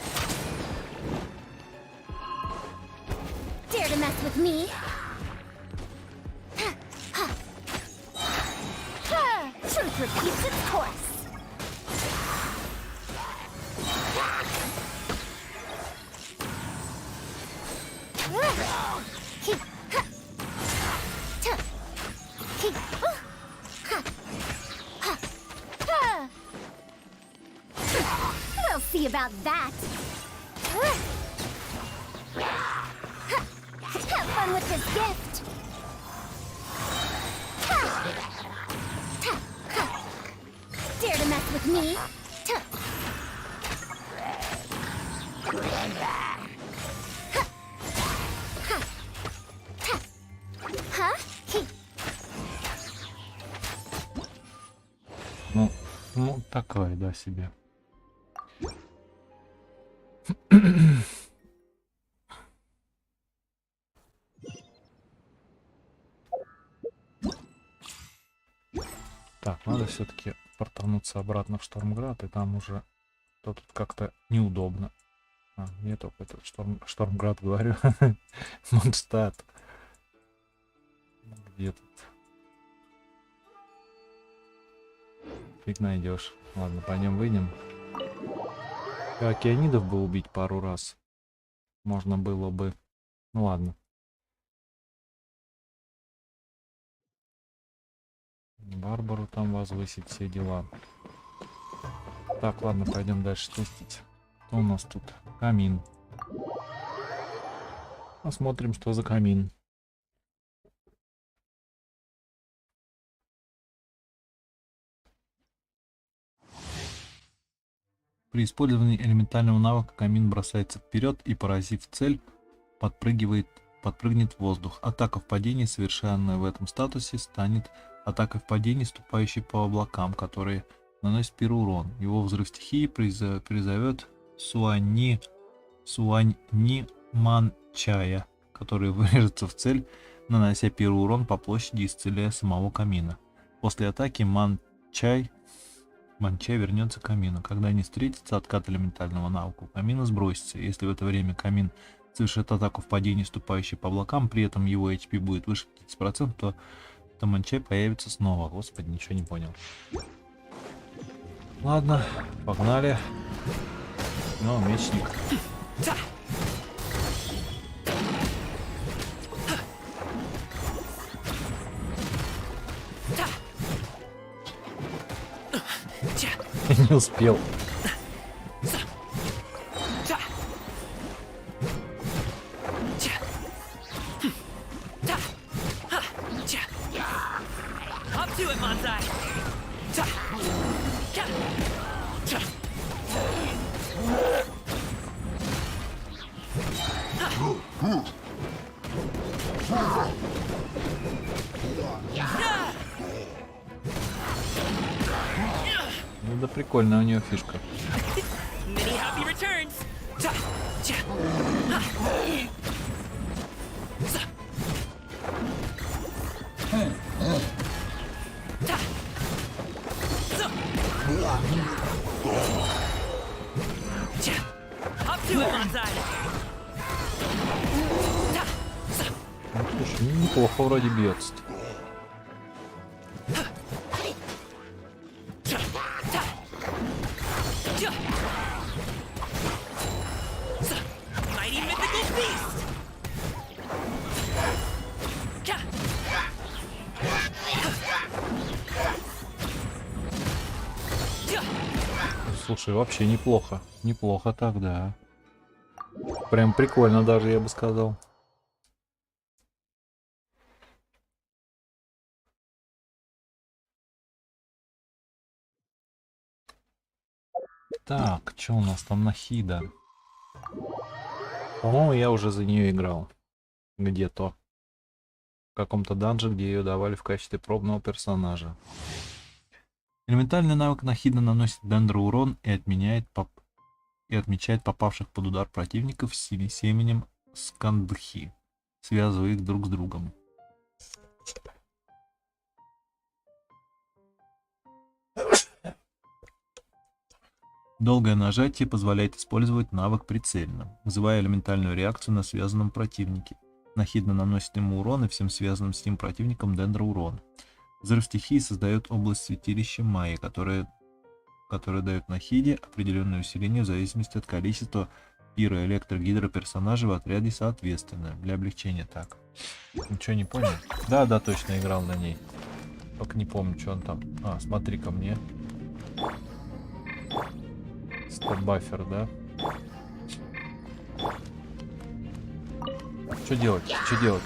Dare to mess with me? Truth repeats its course. We'll see about that. Have fun with this gift. Dare to mess with me? Ну, такое, да, себе. Так, надо все-таки портануться обратно в Штормград, и там уже то тут как-то неудобно. Не только этот Штормград, говорю. Мунштадт. Где тут? Фиг найдешь. Ладно, пойдем выйдем. Океанидов бы убить пару раз. Можно было бы. Ну ладно. Барбару там возвысить, все дела. Так, ладно, пойдем дальше тестить. Что у нас тут? Ка Мин. Посмотрим, что за Ка Мин. При использовании элементального навыка Ка Мин бросается вперед и, поразив цель, подпрыгнет в воздух. Атака в падении, совершенная в этом статусе, станет атакой в падении, ступающей по облакам, которые наносят первый урон. Его взрыв стихии призовет Суанни Манчая, который врежется в цель, нанося первый урон по площади и исцеляя самого Ка Мина. После атаки Манчай вернется к Ка Мину. Когда они встретятся, откат элементального навыка у Ка Мина сбросится. Если в это время Ка Мин совершит атаку в падении, ступающей по облакам, при этом его HP будет выше 50%, то Манчай появится снова. Господи, ничего не понял. Ладно, погнали. Ну, мечник. Не успел. Ну да, прикольная у нее фишка. Ну, слушай, неплохо вроде бьется. Слушай, вообще неплохо. Неплохо тогда. Прям прикольно даже, я бы сказал. Так, что у нас там Нахида? По-моему, я уже за нее играл. Где-то. В каком-то данже, где ее давали в качестве пробного персонажа. Элементальный навык Нахида наносит Дендру урон и отмечает попавших под удар противников с семенем Скандхи, связывая их друг с другом. Долгое нажатие позволяет использовать навык прицельно, вызывая элементальную реакцию на связанном противнике. Нахида наносит ему урон и всем связанным с ним противникам Дендра урон. Взрыв стихии создает область святилища Майи, которая дает Нахиде определенное усиление в зависимости от количества пиро, электро, гидро персонажей в отряде соответственно. Для облегчения так. Ничего не понял? Да, точно играл на ней. Только не помню, что он там. А, смотри ко мне. Стоп-баффер, да? Что делать? Что делать?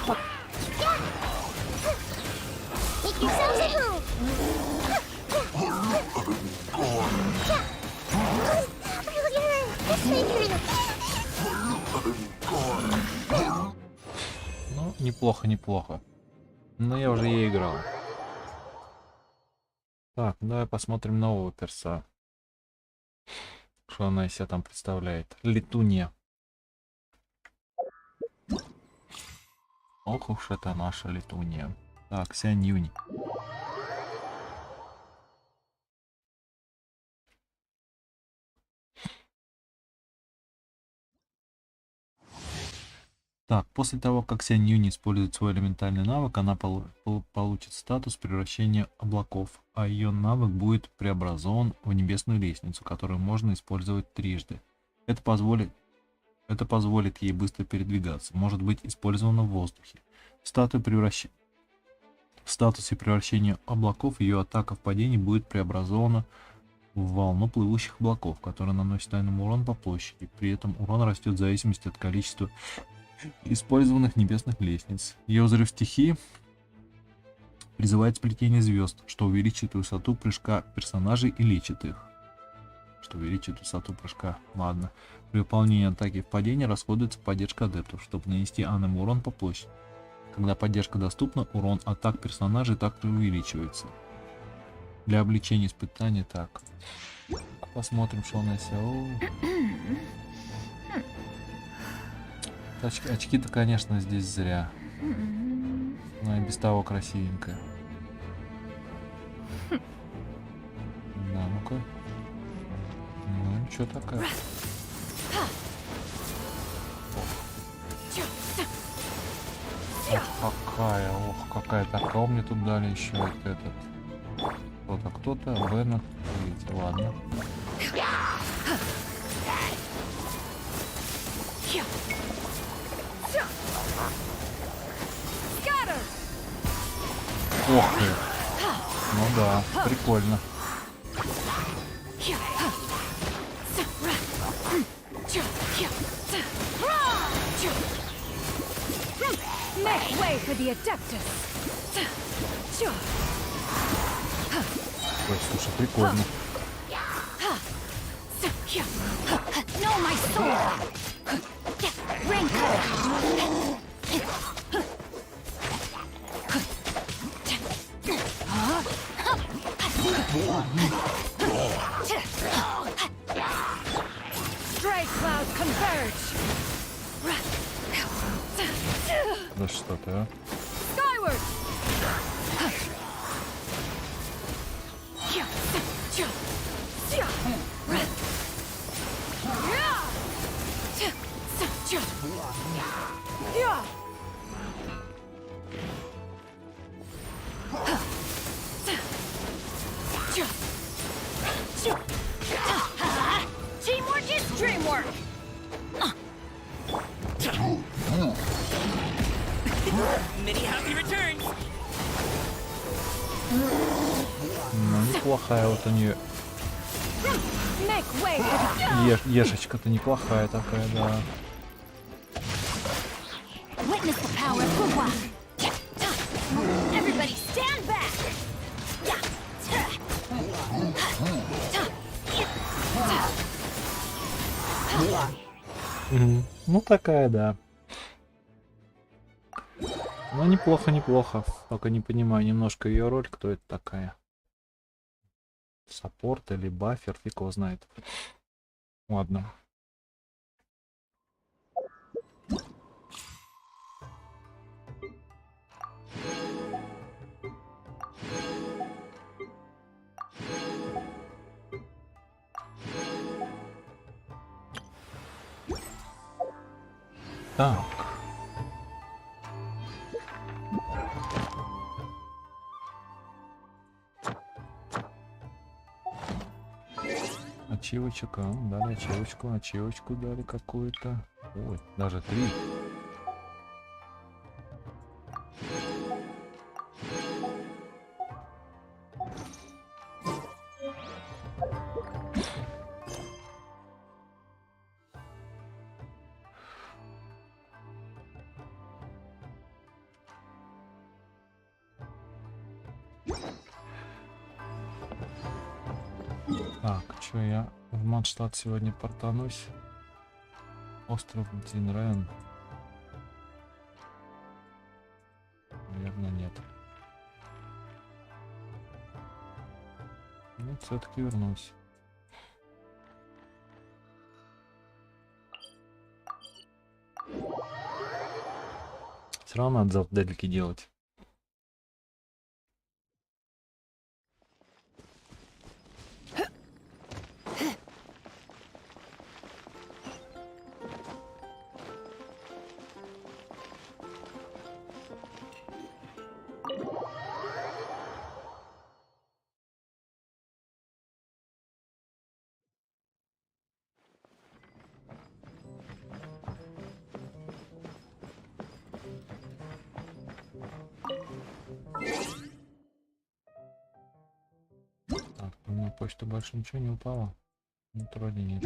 Take yourselves at home. Ну, неплохо, неплохо. Но я уже ей играл. Так, давай посмотрим нового перса. Что она из себя там представляет. Летунья. Ох уж это наша летунья. Так, Сянь Юнь. Так, после того, как Сянь Юнь использует свой элементальный навык, она получит статус превращения облаков, а ее навык будет преобразован в небесную лестницу, которую можно использовать трижды. Это позволит ей быстро передвигаться, может быть использовано в воздухе. В статусе превращения облаков ее атака в падении будет преобразована в волну плывущих облаков, которая наносит тайному урон по площади. При этом урон растет в зависимости от количества использованных небесных лестниц. Ее взрыв стихии призывает сплетение звезд, что увеличит высоту прыжка персонажей и лечит их. Ладно. При выполнении атаки в падении расходуется поддержка адептов, чтобы нанести аном урон по площади. Когда поддержка доступна, урон атак персонажей также увеличивается. Для облегчения испытаний так. Посмотрим, что у нас. Очки-то, конечно, здесь зря. Но и без того красивенькая. Да, ну-ка. Ну, ничего такая. Ох, какая такая. Мне тут дали еще этот. Кто-то, Беннет. Видите, ладно. Ох ты. Ну да, прикольно. Make way for the Adeptus. Ой, слушай, прикольно. No, my sword. Stray clouds converge. Да что ты, а? Skyward. Teamwork is dreamwork. Many happy returns. Ну, неплохая вот у нее. Ешечка-то неплохая такая, да. Witness the power of Gua. Everybody stand back. Ну, такая, да. Ну, неплохо, неплохо. Только не понимаю немножко ее роль, кто это такая. Саппорт или баффер, фиг его знает. Ладно. Так. Ачивочек, дали ачивочку дали какую-то. Ой, даже 3. Так, что я в Манштадт сегодня портанусь? Остров Динрен. Наверное, нет. Ну, все-таки вернусь. Все равно надо завтра дельки делать. Так, на почту больше ничего не упало. Ну, вроде нет.